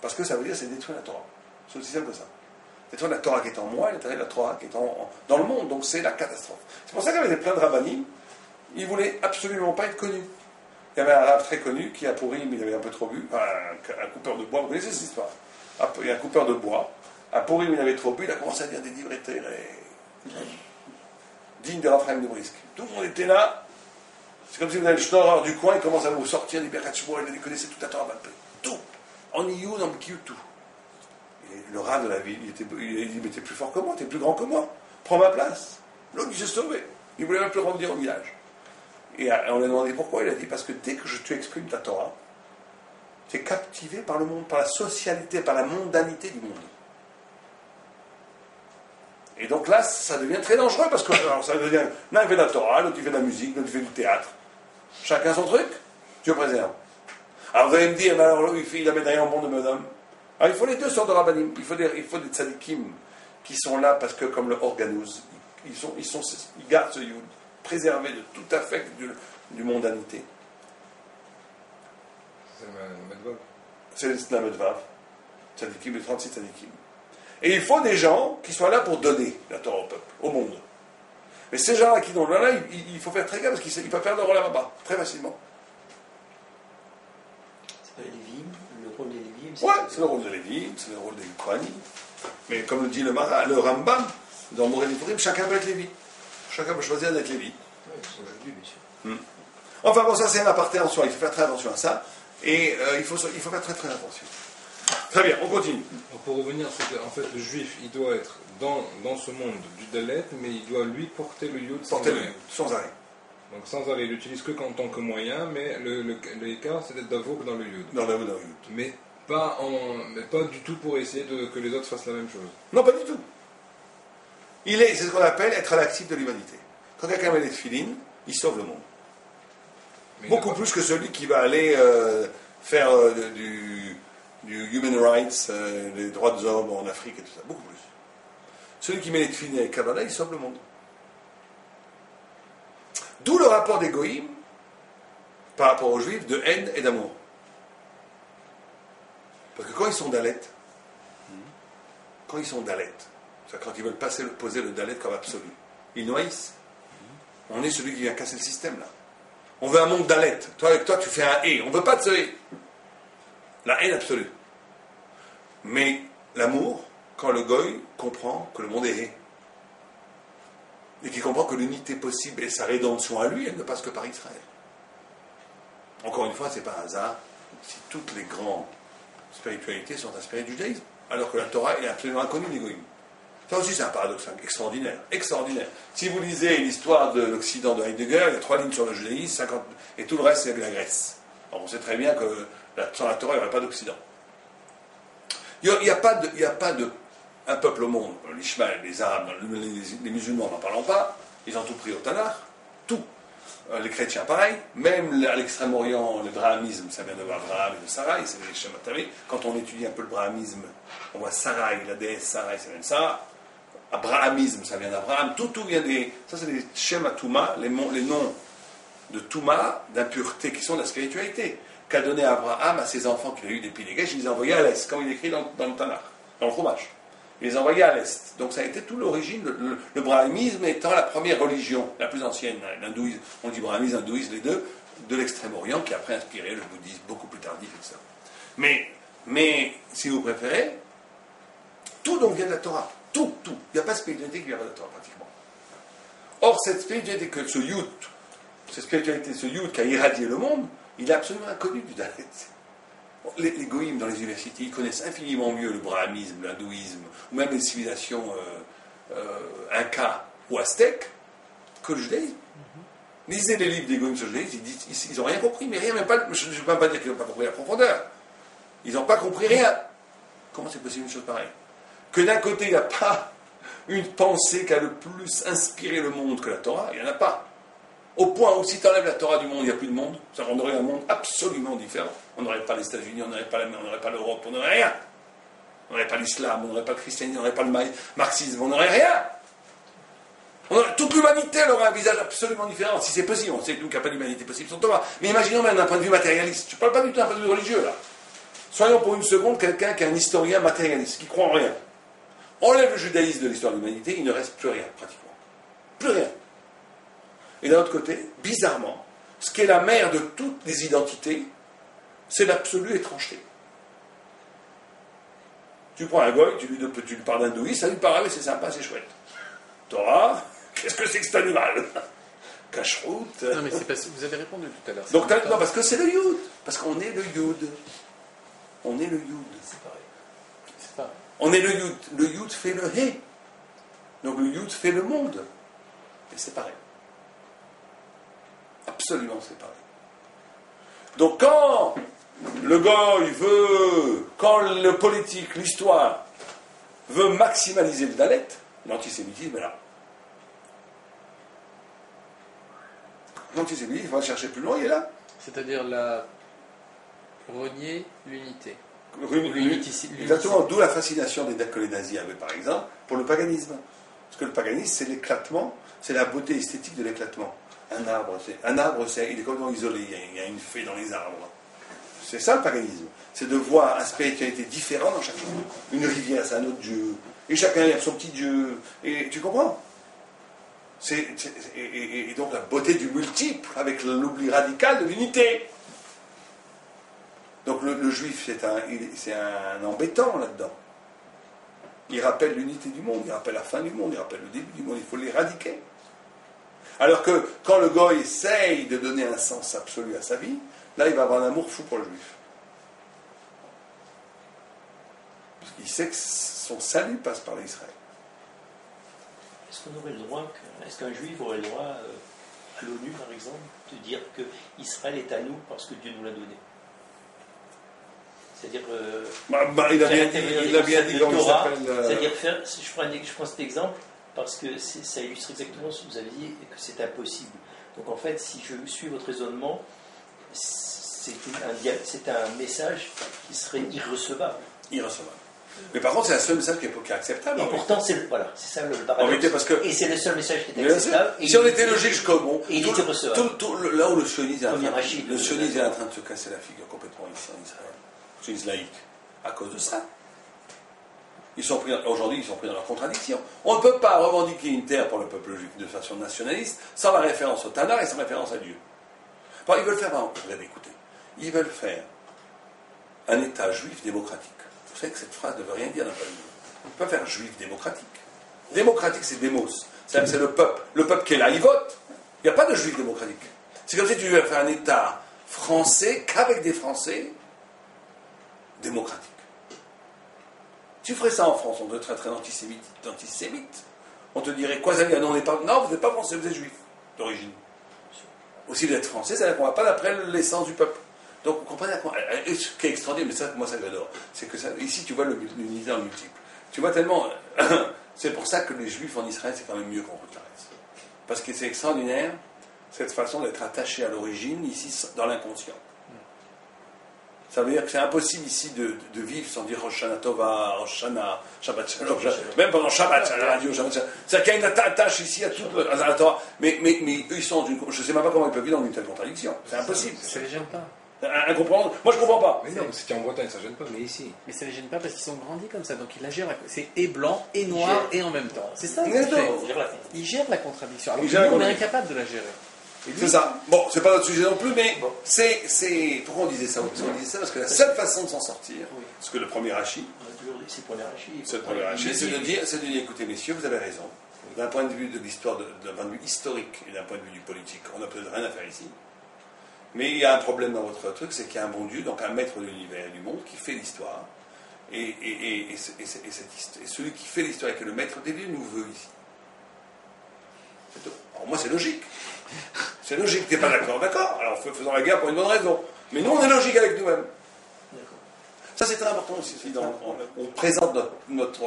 Parce que ça veut dire c'est détruire la Torah. C'est aussi simple que ça. Détruire la Torah qui est en moi et détruire la Torah qui est dans le monde. Donc c'est la catastrophe. C'est pour ça qu'il y avait plein de rabbinim, ils ne voulaient absolument pas être connus. Il y avait un rabbin très connu qui, à Purim, il avait un peu trop bu, un coupeur de bois, vous connaissez cette histoire. Il y a un coupeur de bois, à Purim, il avait trop bu, il a commencé à dire des livrets dignes de Raphaël de Brisk. Tout le monde était là. C'est comme si vous avez le schnorrer du coin, il commence à vous sortir des Birkat Shmuel, il connaissait toute la Torah Balpé. Tout. En Iyun, en Mkiyu, tout. Et le rat de la ville, il dit, mais t'es plus fort que moi, t'es plus grand que moi. Prends ma place. L'autre, il s'est sauvé. Il voulait même plus revenir au village. Et on lui a demandé pourquoi. Il a dit, parce que dès que tu exprimes ta Torah, tu es captivé par le monde, par la socialité, par la mondanité du monde. Et donc là, ça devient très dangereux, parce que ça devient, l'un il fait de la Torah, l'autre il fait de la musique, l'autre il fait du théâtre. Chacun son truc, Dieu préserve. Alors vous allez me dire, mais alors il a médaillé en bon de bonhomme. Alors il faut les deux sortes de rabbanim. Il faut des tzadikim qui sont là parce que, comme le Organouz, ils gardent ce yud, préservé de tout affect du mondanité. C'est la Medvav. C'est la Medvav. Tzadikim, les 36 tzadikim. Et il faut des gens qui soient là pour donner la Torah au peuple, au monde. Mais ces gens-là qui donnent là, il faut faire très gaffe parce qu'ils peuvent perdre leur rôle là-bas, très facilement. C'est pas les Lévim, le rôle des Lévim. Ouais, c'est le rôle de Lévim, c'est le rôle des Kohanim. Mais comme le dit le Rambam, dans Moreh Nevurim, chacun peut être Lévi. Chacun peut choisir d'être Lévi. Oui, aujourd'hui, bien sûr. Enfin bon, ça c'est un aparté en soi, il faut faire très attention à ça. Et il faut faire très très attention. Très bien, on continue. Pour revenir, c'est qu'en fait, le juif, il doit être dans ce monde du Dalet, mais il doit lui porter le yud sans arrêt. Sans arrêt. Donc sans arrêt, il l'utilise que en tant que moyen, mais l'écart, c'est d'être d'avouk dans le yud. Dans le yud. Mais pas du tout pour essayer que les autres fassent la même chose. Non, pas du tout. C'est ce qu'on appelle être à l'actif de l'humanité. Quand quelqu'un met les tefilines, il sauve le monde. Mais beaucoup plus que celui qui va aller faire du human rights, les droits des hommes en Afrique et tout ça. Beaucoup plus. Celui qui met les tefilines avec Kabbalah, il sauve le monde. D'où le rapport des goïms par rapport aux juifs de haine et d'amour. Parce que quand ils sont d'Alet, C'est quand ils veulent poser le Dalet comme absolu. Ils noyissent. On est celui qui vient casser le système, là. On veut un monde Dalet. Toi, avec toi, tu fais un et. On ne veut pas de ce et. La haine absolue. Mais l'amour, quand le goy comprend que le monde est hé, et qu'il comprend que l'unité possible et sa rédemption à lui, elle ne passe que par Israël. Encore une fois, ce n'est pas un hasard si toutes les grandes spiritualités sont inspirées du judaïsme, alors que la Torah est absolument inconnue des goïms. Ça aussi, c'est un paradoxe extraordinaire. Extraordinaire. Si vous lisez l'histoire de l'Occident de Heidegger, il y a 3 lignes sur le judaïsme, 50, et tout le reste, c'est la Grèce. Alors, on sait très bien que sans la Torah, il n'y aurait pas d'Occident. Il n'y a pas un peuple au monde, l'Ishmaël, les Arabes, les musulmans, n'en parlons pas, ils ont tout pris au Tanakh, tout. Les chrétiens, pareil, même à l'Extrême-Orient, le brahmisme, ça vient de Abraham et de Sarai, c'est les Shematari. Quand on étudie un peu le brahmisme, on voit Sarai, la déesse Sarai, ça vient de ça. Abrahamisme, ça vient d'Abraham, tout vient des. Ça, c'est les Shematouma, les noms de Touma, d'impureté, qui sont de la spiritualité, qu'a donné Abraham à ses enfants qu'il a eu des Pilégesh, il les a envoyés à l'Est, comme il écrit dans le Tanakh, dans le fromage. Il les a envoyés à l'Est. Donc ça a été tout l'origine, le brahmisme étant la première religion, la plus ancienne, l'hindouisme, on dit brahmisme, hindouisme, les deux, de l'Extrême-Orient, qui a après inspiré le bouddhisme, beaucoup plus tardif, etc. Mais, si vous préférez, tout donc vient de la Torah. Tout. Il n'y a pas de spiritualité qui vient de la Torah, pratiquement. Or, cette spiritualité, ce Yud qui a irradié le monde, il est absolument inconnu du Dalet. Les goïms dans les universités, ils connaissent infiniment mieux le brahmisme, l'hindouisme, ou même les civilisations inca ou aztèques, que le judaïsme. Lisez les livres des goïms sur le judaïsme, ils n'ont rien compris, mais rien, même pas, je ne veux même pas dire qu'ils n'ont pas compris la profondeur. Ils n'ont pas compris rien. Comment c'est possible une chose pareille? Que d'un côté, il n'y a pas une pensée qui a le plus inspiré le monde que la Torah, il n'y en a pas. Au point où si tu enlèves la Torah du monde, il n'y a plus de monde, ça rendrait un monde absolument différent. On n'aurait pas les États-Unis, on n'aurait pas la mer, on n'aurait pas l'Europe, on n'aurait rien. On n'aurait pas l'islam, on n'aurait pas le christianisme, on n'aurait pas le marxisme, on n'aurait rien. Toute l'humanité elle aurait un visage absolument différent, si c'est possible. On sait que nous qu'il n'y a pas d'humanité possible sans Torah. Mais imaginons même d'un point de vue matérialiste. Je ne parle pas du tout d'un point de vue religieux, là. Soyons pour une seconde quelqu'un qui est un historien matérialiste, qui croit en rien. Enlève le judaïsme de l'histoire de l'humanité, il ne reste plus rien, pratiquement. Plus rien. Et d'un autre côté, bizarrement, ce qui est la mère de toutes les identités, c'est l'absolue étrangeté. Tu prends un goy, tu lui parles d'hindouisme, ça lui parle, c'est sympa, c'est chouette. Torah, qu'est-ce que c'est que cet animal? Cacheroute. Non, mais c'est parce que vous avez répondu tout à l'heure. Donc, non, parce que c'est le Yud. Parce qu'on est le Yud. On est le Yud. C'est pareil. C'est pas. On est le Yud. Le Yud fait le He. Donc le Yud fait le monde. Et c'est pareil. Absolument c'est pareil. Donc quand le goy veut, quand le politique, l'histoire, veut maximaliser le Dalet, l'antisémitisme est là. L'antisémitisme, il va chercher plus loin, il est là. C'est-à-dire renier l'unité. Exactement, d'où la fascination que les nazis avaient, par exemple, pour le paganisme. Parce que le paganisme, c'est l'éclatement, c'est la beauté esthétique de l'éclatement. Un arbre, il est complètement isolé, il y a une fée dans les arbres. C'est ça le paganisme. C'est de voir une spiritualité différente dans chacun. Une rivière, c'est un autre dieu. Et chacun a son petit dieu. Et tu comprends? Et donc la beauté du multiple, avec l'oubli radical de l'unité. Donc le juif, c'est un embêtant là-dedans. Il rappelle l'unité du monde, il rappelle la fin du monde, il rappelle le début du monde, il faut l'éradiquer. Alors que quand le goy essaye de donner un sens absolu à sa vie, là il va avoir un amour fou pour le juif. Parce qu'il sait que son salut passe par l'Israël. Est-ce qu'on aurait le droit, est-ce qu'un juif aurait le droit, à l'ONU par exemple, de dire que Israël est à nous parce que Dieu nous l'a donné? C'est-à-dire il a bien dit comment il s'appelle. C'est-à-dire je prends cet exemple parce que ça illustre exactement ce que vous avez dit et que c'est impossible. Donc en fait, si je suis votre raisonnement, c'est un message qui serait irrecevable. Irrecevable. Mais par contre, c'est un seul message qui est acceptable. Et pourtant, c'est ça le paradoxe. Parce que, et c'est le seul message qui est acceptable. Si on était logique, bon, et il était recevable. Là où le sionisme est en train de se casser la figure complètement ici en Israël, le sionisme laïque, à cause de ça. Aujourd'hui, ils sont pris dans leur contradiction. On ne peut pas revendiquer une terre pour le peuple juif de façon nationaliste sans la référence au Tanakh et sans référence à Dieu. Bon, ils veulent faire, regardez, écoutez, ils veulent faire un État juif démocratique. Vous savez que cette phrase ne veut rien dire d'un point de vue. On ne peut pas faire juif démocratique. Démocratique, c'est démos. C'est le peuple. Le peuple qui est là, il vote. Il n'y a pas de juif démocratique. C'est comme si tu veux faire un État français qu'avec des Français démocratiques. Tu ferais ça en France, on te traiterait d'antisémite. On te dirait quoi, ça veut dire non, vous n'êtes pas français, vous êtes juif d'origine. Aussi, vous êtes français, ça veut dire qu'on ne va pas d'après l'essence du peuple. Donc, vous comprenez ce qui est extraordinaire, mais ça, moi, ça j'adore. C'est que ça, ici, tu vois l'univers multiple. Tu vois tellement. C'est pour ça que les juifs en Israël, c'est quand même mieux qu'on toute la reste. Parce que c'est extraordinaire, cette façon d'être attaché à l'origine, ici, dans l'inconscient. Ça veut dire que c'est impossible ici de vivre sans dire Rosh Hashanah Tova, Rosh Hashanah, Shabbat Shalom, même pendant Shabbat, à la radio, Shabbat Shalom. C'est-à-dire qu'il y a une attache ici à tout à la Torah. Mais eux, ils sont d'une. Je ne sais même pas comment ils peuvent vivre dans une telle contradiction. C'est impossible. Ça ne les gêne pas. Incompréhensible. Moi, je ne comprends pas. Mais non, c'était en Bretagne, ça ne gêne pas, mais ici. Mais ça ne les gêne pas parce qu'ils sont grandis comme ça. Donc ils la gèrent. C'est et blanc, et noir, et en même temps. C'est ça. Ils gèrent la contradiction. Alors que nous, on est incapable de la gérer. C'est ça. Bon, c'est pas notre sujet non plus, mais c'est. Pourquoi on disait ça? On disait ça parce que la seule façon de s'en sortir, parce que le premier Rashi, c'est de dire, écoutez messieurs, vous avez raison. D'un point de vue de l'histoire, d'un point de vue historique et d'un point de vue du politique, on n'a peut-être rien à faire ici. Mais il y a un problème dans votre truc, c'est qu'il y a un bon Dieu, donc un maître de l'univers et du monde qui fait l'histoire. Et celui qui fait l'histoire et qui est le maître des lieux nous veut ici. C'est tout. Alors moi c'est logique. C'est logique, t'es pas d'accord, d'accord. Alors faisons la guerre pour une bonne raison. Mais nous on est logique avec nous-mêmes. Ça c'est très important aussi. On présente notre.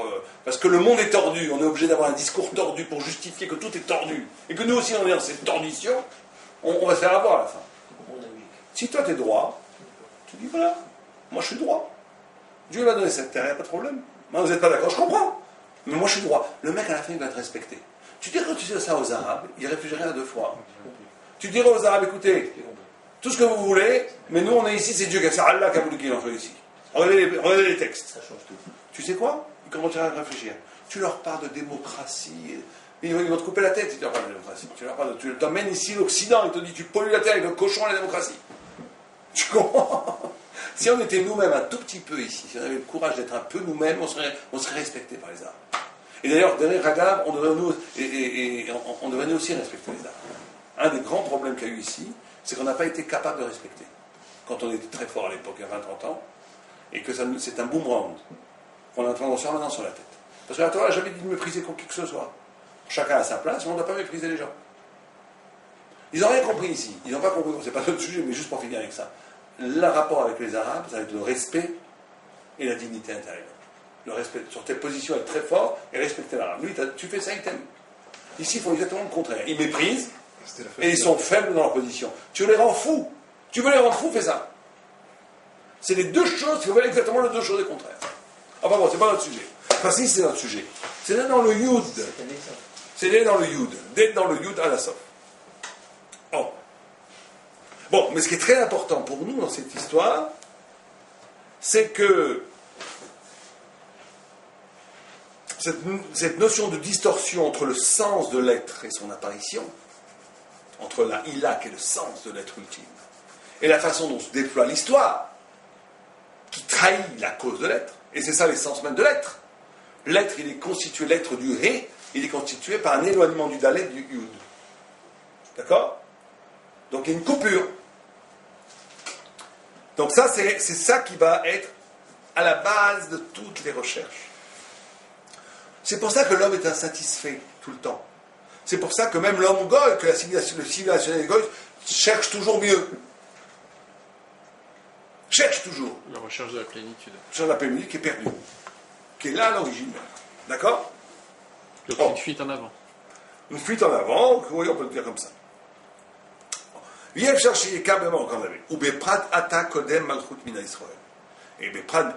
Parce que le monde est tordu, on est obligé d'avoir un discours tordu pour justifier que tout est tordu. Et que nous aussi on est dans cette tordition, on va se faire avoir à la fin. Si toi tu es droit, tu dis voilà, moi je suis droit. Dieu m'a donné cette terre, il n'y a pas de problème. Moi vous n'êtes pas d'accord, je comprends. Mais moi je suis droit. Le mec à la fin il va être respecté. Tu dirais quand tu dis ça aux Arabes, ils réfléchiraient à deux fois. Tu dirais aux Arabes, écoutez, tout ce que vous voulez, mais nous on est ici, c'est Dieu qui a fait, c'est Allah qui a voulu qu'il en soit ici. Regardez les textes. Ça change tout. Tu sais quoi? Ils commencent à réfléchir. Tu leur parles de démocratie. Ils vont te couper la tête si tu leur parles de démocratie. Tu t'emmènes ici l'Occident, il te dit tu pollues la terre avec le cochon et la démocratie. Tu comprends? Si on était nous-mêmes un tout petit peu ici, si on avait le courage d'être un peu nous-mêmes, on serait respectés par les Arabes. Et d'ailleurs, derrière Ragab, on devrait nous aussi respecter les Arabes. Un des grands problèmes qu'il y a eu ici, c'est qu'on n'a pas été capable de respecter. Quand on était très fort à l'époque, il y a 20-30 ans, et que c'est un boomerang qu'on est en train de recevoir maintenant sur la tête. Parce que la Torah n'a jamais dit de mépriser qui que ce soit. Chacun a sa place, mais on ne doit pas mépriser les gens. Ils n'ont rien compris ici. Ils n'ont pas compris, c'est pas notre sujet, mais juste pour finir avec ça. Le rapport avec les Arabes, ça va être le respect et la dignité intérieure. Le respect sur tes positions, être très fort et respecter l'Arabe. Lui, tu fais ça, il t'aime. Ici, ils font exactement le contraire. Ils méprisent et ils sont faibles dans leur position. Tu les rends fous. Tu veux les rendre fous, fais ça. C'est les deux choses, il faut faire exactement les deux choses et contraires. Enfin bon, c'est pas notre sujet. Enfin si, c'est notre sujet. C'est là dans le Yud. C'est là dans le Yud. D'être dans le Yud à la Sof. Bon, mais ce qui est très important pour nous dans cette histoire, c'est que cette notion de distorsion entre le sens de l'être et son apparition, entre la Ila qui est le sens de l'être ultime, et la façon dont se déploie l'histoire, qui trahit la cause de l'être, et c'est ça l'essence même de l'être. L'être, il est constitué, l'être du Ré, il est constitué par un éloignement du Dalet du Yud. D'accord? Donc il y a une coupure. Donc ça, c'est ça qui va être à la base de toutes les recherches. C'est pour ça que l'homme est insatisfait tout le temps. C'est pour ça que même l'homme goy, que le civilisation des goy, cherche toujours mieux. Cherche toujours. La recherche de la plénitude. La recherche de la plénitude qui est perdue. Qui est là à l'origine. D'accord? Donc une fuite en avant. Une fuite en avant, oui, on peut le dire comme ça. Yev chercher câblement quand même. Ou beprat ata kodem malchut mina Israël. Et beprat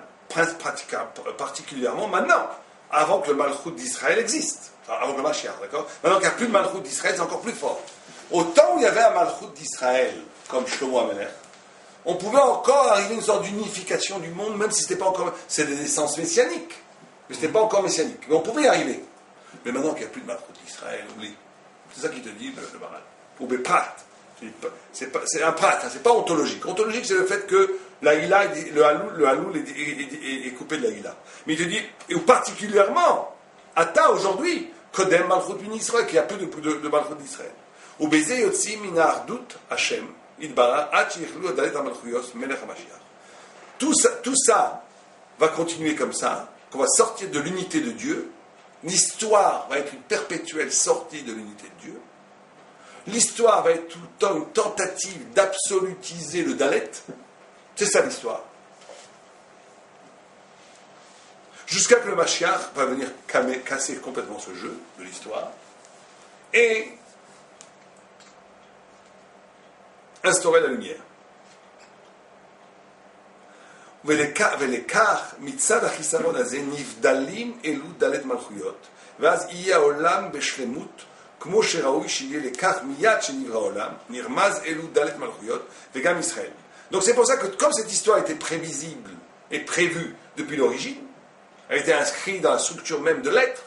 particulièrement maintenant, avant que le malchut d'Israël existe. Enfin, avant que le Mashiach, d'accord? Maintenant qu'il n'y a plus de malchut d'Israël, c'est encore plus fort. Au temps où il y avait un malchut d'Israël, comme Shlomo Amelech, on pouvait encore arriver à une sorte d'unification du monde, même si ce n'était pas encore. C'est des essences messianiques. Mais ce n'était pas encore messianique. Mais on pouvait y arriver. Mais maintenant qu'il n'y a plus de Malchut d'Israël, oublie. C'est ça qui te dit le Maral. Ou Beprat. C'est un prat, c'est pas ontologique. Ontologique, c'est le fait que la Hila, le haloul est coupé de la Hila. Mais il te dit, et particulièrement, Ata aujourd'hui, Kodem Malchut bin Israël, qu'il y a peu de Malchut d'Israël. Ou Beze Yotzi Mina Ardut Hashem, Idbara, Ad Shichlu Adalet HaMalchuyos, Melech HaMashiach. Tout ça va continuer comme ça, qu'on va sortir de l'unité de Dieu. L'histoire va être une perpétuelle sortie de l'unité de Dieu. L'histoire va être tout le temps une tentative d'absolutiser le Dalet. C'est ça l'histoire. Jusqu'à que le Mashiach va venir casser complètement ce jeu de l'histoire et instaurer la lumière. ולכך מצד החיסרון הזה נבדלים אלו דלת מלכויות ואז יהיה העולם בשלמות כמו שראוי שיהיה לכך מיד שנברא העולם נרמז אלו דלת מלכויות וגם ישראל. Donc c'est pour ça que comme cette histoire était prévisible et prévue depuis l'origine, elle était inscrite dans la structure même de l'être,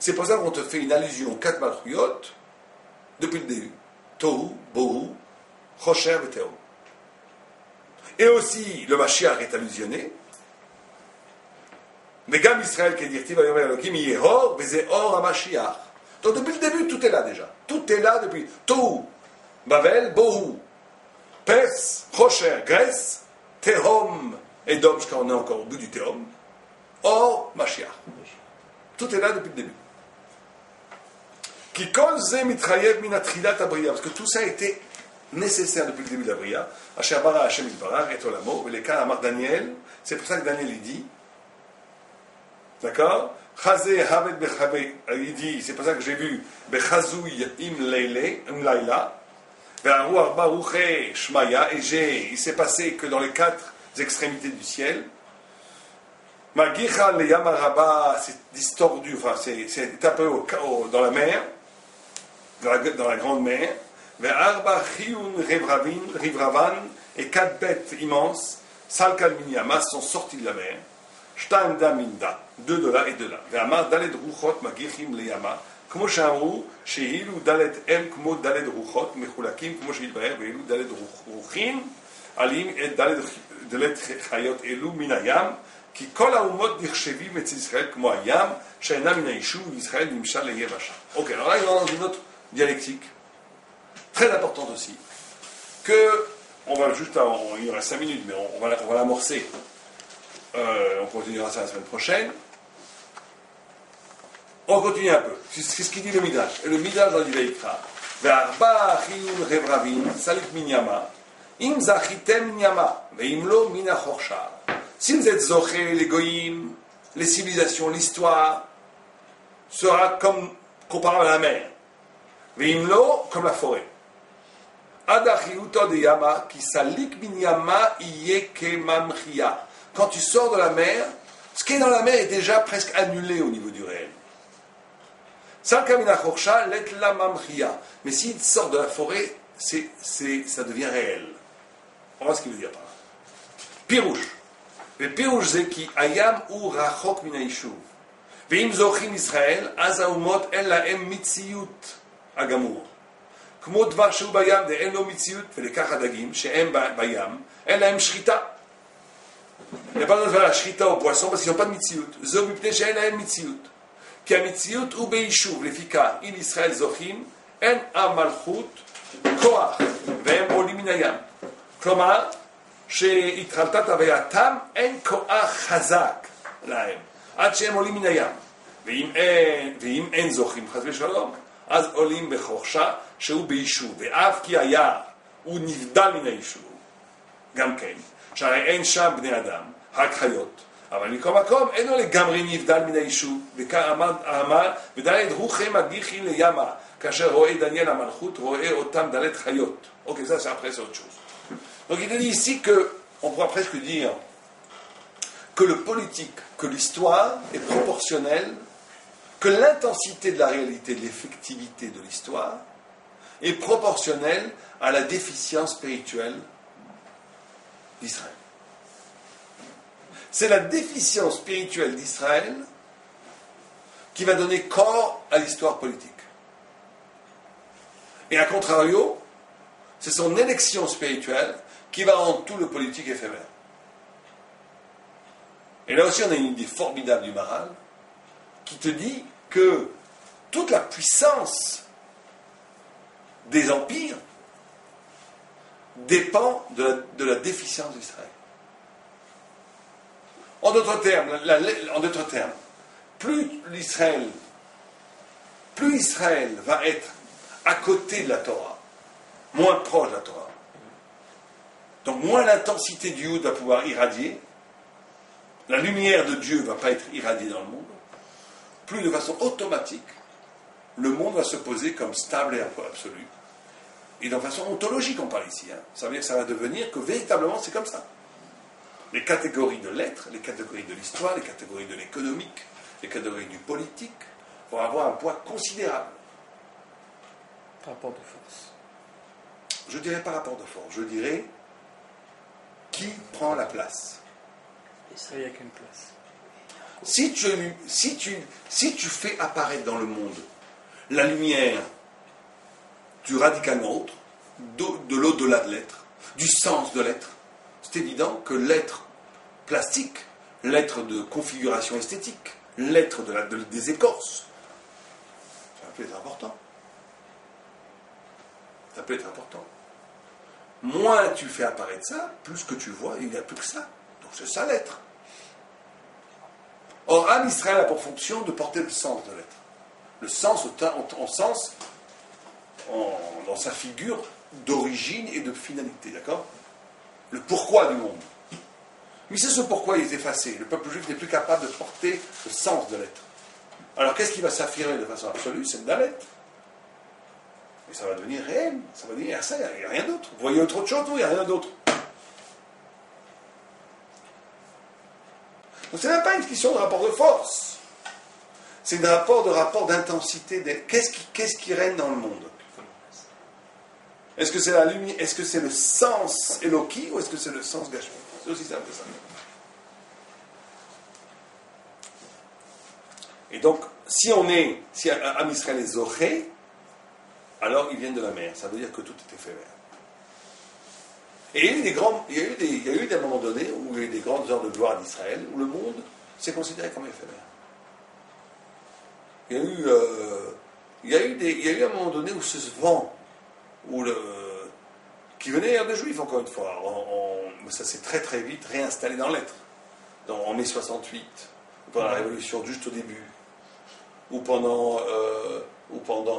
c'est pour ça qu'on te fait une allusion aux 4 malchuyot depuis le début. Tohu, Bohu, Chosher et Tehom. Et aussi, le Mashiach est allusionné. Mais Gam Israël qui est dit, Vayomer Elohim, Yehor, Veze Or HaMashiach. Donc depuis le début, tout est là déjà. Tout est là depuis Tohu, Babel, Bohu, Pes, Chosher, Grèce, Tehom, Edom, jusqu'à on est encore au bout du Tehom, Or, Mashiach. Tout est là depuis le début. Qui cause mitrayev minatrilat abriya, parce que tout ça a été nécessaire depuis le début de la Bria. Asher bara Hashem Yitbarach et Olamo, et les cas Amar Daniel, c'est pour ça que Daniel il dit, d'accord, Chazé Haved Bechaveh, il dit, c'est pour ça que j'ai vu, Bechazouy im Laila, Ve'aru Arba Ruche Shmaya, et il s'est passé que dans les 4 extrémités du ciel, Magicha le Yamaraba, c'est distordu, enfin c'est un peu dans la mer, dans la grande mer, Ve'arba Chiyun Rivravan, et 4 bêtes immenses, Salkal Minyama, sont sortis de la mer, Shtaim da Minda, 2 de là et 2 là. Ve'amar Daled Ruchot Magichim le Yama, כמו שאמרו, שהילו דלת אם כמו דלת רוחות, מחולקים כמו שהתברר, ואילו דלת רוחים, עלים את דלת חיות אלו מן הים, כי כל האומות נחשבים אצל ישראל כמו הים, שאינם מן היישוב, וישראל נמשל ליבשה. Ok, alors là, il y a une autre dialectique, très importante aussi, que, on va juste, il y aura 5 minutes, mais on va l'amorcer, on continuera ça la semaine prochaine. On continue un peu. C'est ce qu'il dit le Midrash. Et le Midrash dans l'Iveikra. Ve'arba chiyun revravim salik minyama im zachitem minyama ve'im lo mina chorsha. Si vous êtes zoché, les goïm, les civilisations, l'histoire sera comme comparable à la mer. Ve'im lo comme la forêt. Adachiyuto de yama ki salik minyama iye kemamchia. Quand tu sors de la mer, ce qui est dans la mer est déjà presque annulé au niveau du réel. Mais s'il sort de la forêt, ça devient réel. On voit ce qu'il veut dire par là. Pirouche. Le pirouche c'est qui ayam ou rachok min haïshuv. Ve'im zochim Israël, az haumot en lahem mitziyut agamur. Kmo dvar shehu bayam de en lo mitziyut, velekach hadagim, shehem bayam, en lahem shrita. Il n'y a pas besoin de faire la shrita aux poissons parce qu'ils n'ont pas de mitziyut. Zo mipne shehem lahem mitziyut. כי המציאות הוא ביישוב, לפיכך, אם ישראל זוכים, אין המלכות כוח, והם עולים מן הים. כלומר, שהתחלתה הווייתם, אין כוח חזק להם, עד שהם עולים מן הים. ואם אין זוכים, חס ושלום, אז עולים בחורשה, שהוא ביישוב, ואף כי היה, הוא נבדל מן היישוב. גם כן, שהרי אין שם בני אדם, רק חיות, אבל מכל מקום, אין לו לגמרי נבדל מן היישוב, וכאן אמר, ודלת רוחם הגיחי לימה, כאשר רואה דניאל המלכות, רואה אותם דלת חיות. Ok, ça c'est après, c'est autre chose. Donc il est dit ici que, on pourra presque dire, que le politique, que l'histoire est proportionnelle, que l'intensité de la réalité, de l'effectivité de l'histoire, est proportionnelle à la déficience spirituelle d'Israël. C'est la déficience spirituelle d'Israël qui va donner corps à l'histoire politique. Et à contrario, c'est son élection spirituelle qui va rendre tout le politique éphémère. Et là aussi, on a une idée formidable du Maharal qui te dit que toute la puissance des empires dépend de la déficience d'Israël. En d'autres termes, plus Israël va être à côté de la Torah, moins proche de la Torah, donc moins l'intensité du Yud va pouvoir irradier, la lumière de Dieu ne va pas être irradiée dans le monde, plus de façon automatique, le monde va se poser comme stable et absolu. Et de façon ontologique, on parle ici. Ça veut dire que ça va devenir que véritablement c'est comme ça. Les catégories de l'être, les catégories de l'histoire, les catégories de l'économique, les catégories du politique vont avoir un poids considérable. Rapport de force. Je dirais pas rapport de force, je dirais qui prend la place. Il n'y a qu'une place. Si tu fais apparaître dans le monde la lumière du radicalement autre, de l'au-delà de l'être, du sens de l'être, c'est évident que l'être plastique, l'être de configuration esthétique, l'être des écorces, ça peut être important. Ça peut être important. Moins tu fais apparaître ça, plus que tu vois, il n'y a plus que ça. Donc c'est ça l'être. Or, Am Israël a pour fonction de porter le sens de l'être. Le sens dans sa figure d'origine et de finalité, d'accord? Le pourquoi du monde. Mais c'est ce pourquoi il est effacé. Le peuple juif n'est plus capable de porter le sens de l'être. Alors qu'est-ce qui va s'affirmer de façon absolue? C'est le Dalet. Et ça va devenir réel. Ça va devenir ça, il n'y a rien d'autre. Vous voyez autre chose? Oui, il n'y a rien d'autre. Donc ce n'est même pas une question de rapport de force. C'est un rapport d'intensité. Qu'est-ce qui règne dans le monde? Est-ce que c'est la lumière? Est-ce que c'est le sens Eloki ou est-ce que c'est le sens Gashmi? C'est aussi simple que ça. Et donc, si Am Israël est Zoché, alors ils viennent de la mer. Ça veut dire que tout est éphémère. Et il y a eu des moments donnés où il y a eu des grandes heures de gloire d'Israël, où le monde s'est considéré comme éphémère. Il y a eu un moment donné où ce vent, qui venait d'ailleurs des Juifs, encore une fois, ça s'est très très vite réinstallé dans l'être. En mai 68, pendant la Révolution, juste au début, ou pendant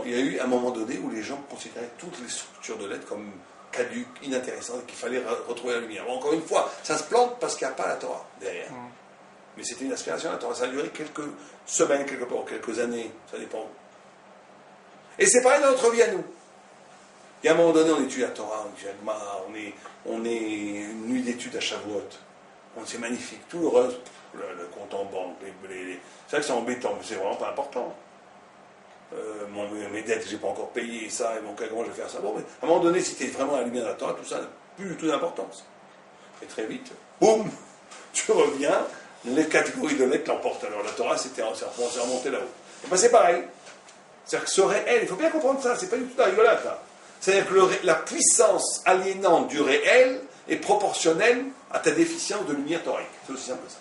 il y a eu un moment donné où les gens considéraient toutes les structures de l'être comme caduques, inintéressantes, qu'il fallait retrouver la lumière. Bon, encore une fois, ça se plante parce qu'il n'y a pas la Torah derrière. Mais c'était une aspiration à la Torah. Ça a duré quelques semaines, quelques années, ça dépend. Et c'est pareil dans notre vie à nous. Il y a un moment donné, on étudie la Torah, on étudie Agma, on est une nuit d'études à Shavuot. C'est magnifique. Tout le reste, le compte en banque, c'est vrai que c'est embêtant, mais c'est vraiment pas important. Mes dettes, je n'ai pas encore payé ça, et comment je vais faire ça? Bon, mais à un moment donné, si tu es vraiment à la lumière de la Torah, tout ça n'a plus du tout d'importance. Et très vite, boum, tu reviens, les catégories de lettres l'emportent. Alors la Torah, c'est remonté là-haut. Et ben c'est pareil. C'est-à-dire que ce réel, il faut bien comprendre ça, c'est pas du tout la rigolade, là. C'est-à-dire que la puissance aliénante du réel est proportionnelle à ta déficience de lumière thoraïque. C'est aussi simple que ça.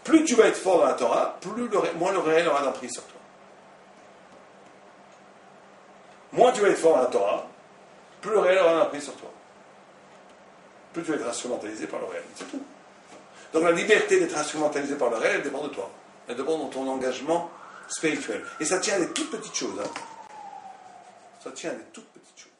Plus tu vas être fort dans la Torah, moins le réel aura d'emprise sur toi. Moins tu vas être fort dans la Torah, plus le réel aura d'emprise sur toi. Plus tu vas être instrumentalisé par le réel. C'est tout. Donc la liberté d'être instrumentalisé par le réel, elle dépend de toi. Elle dépend de ton engagement spirituel. Et ça tient à des toutes petites choses. Ça tient à des toutes petites choses.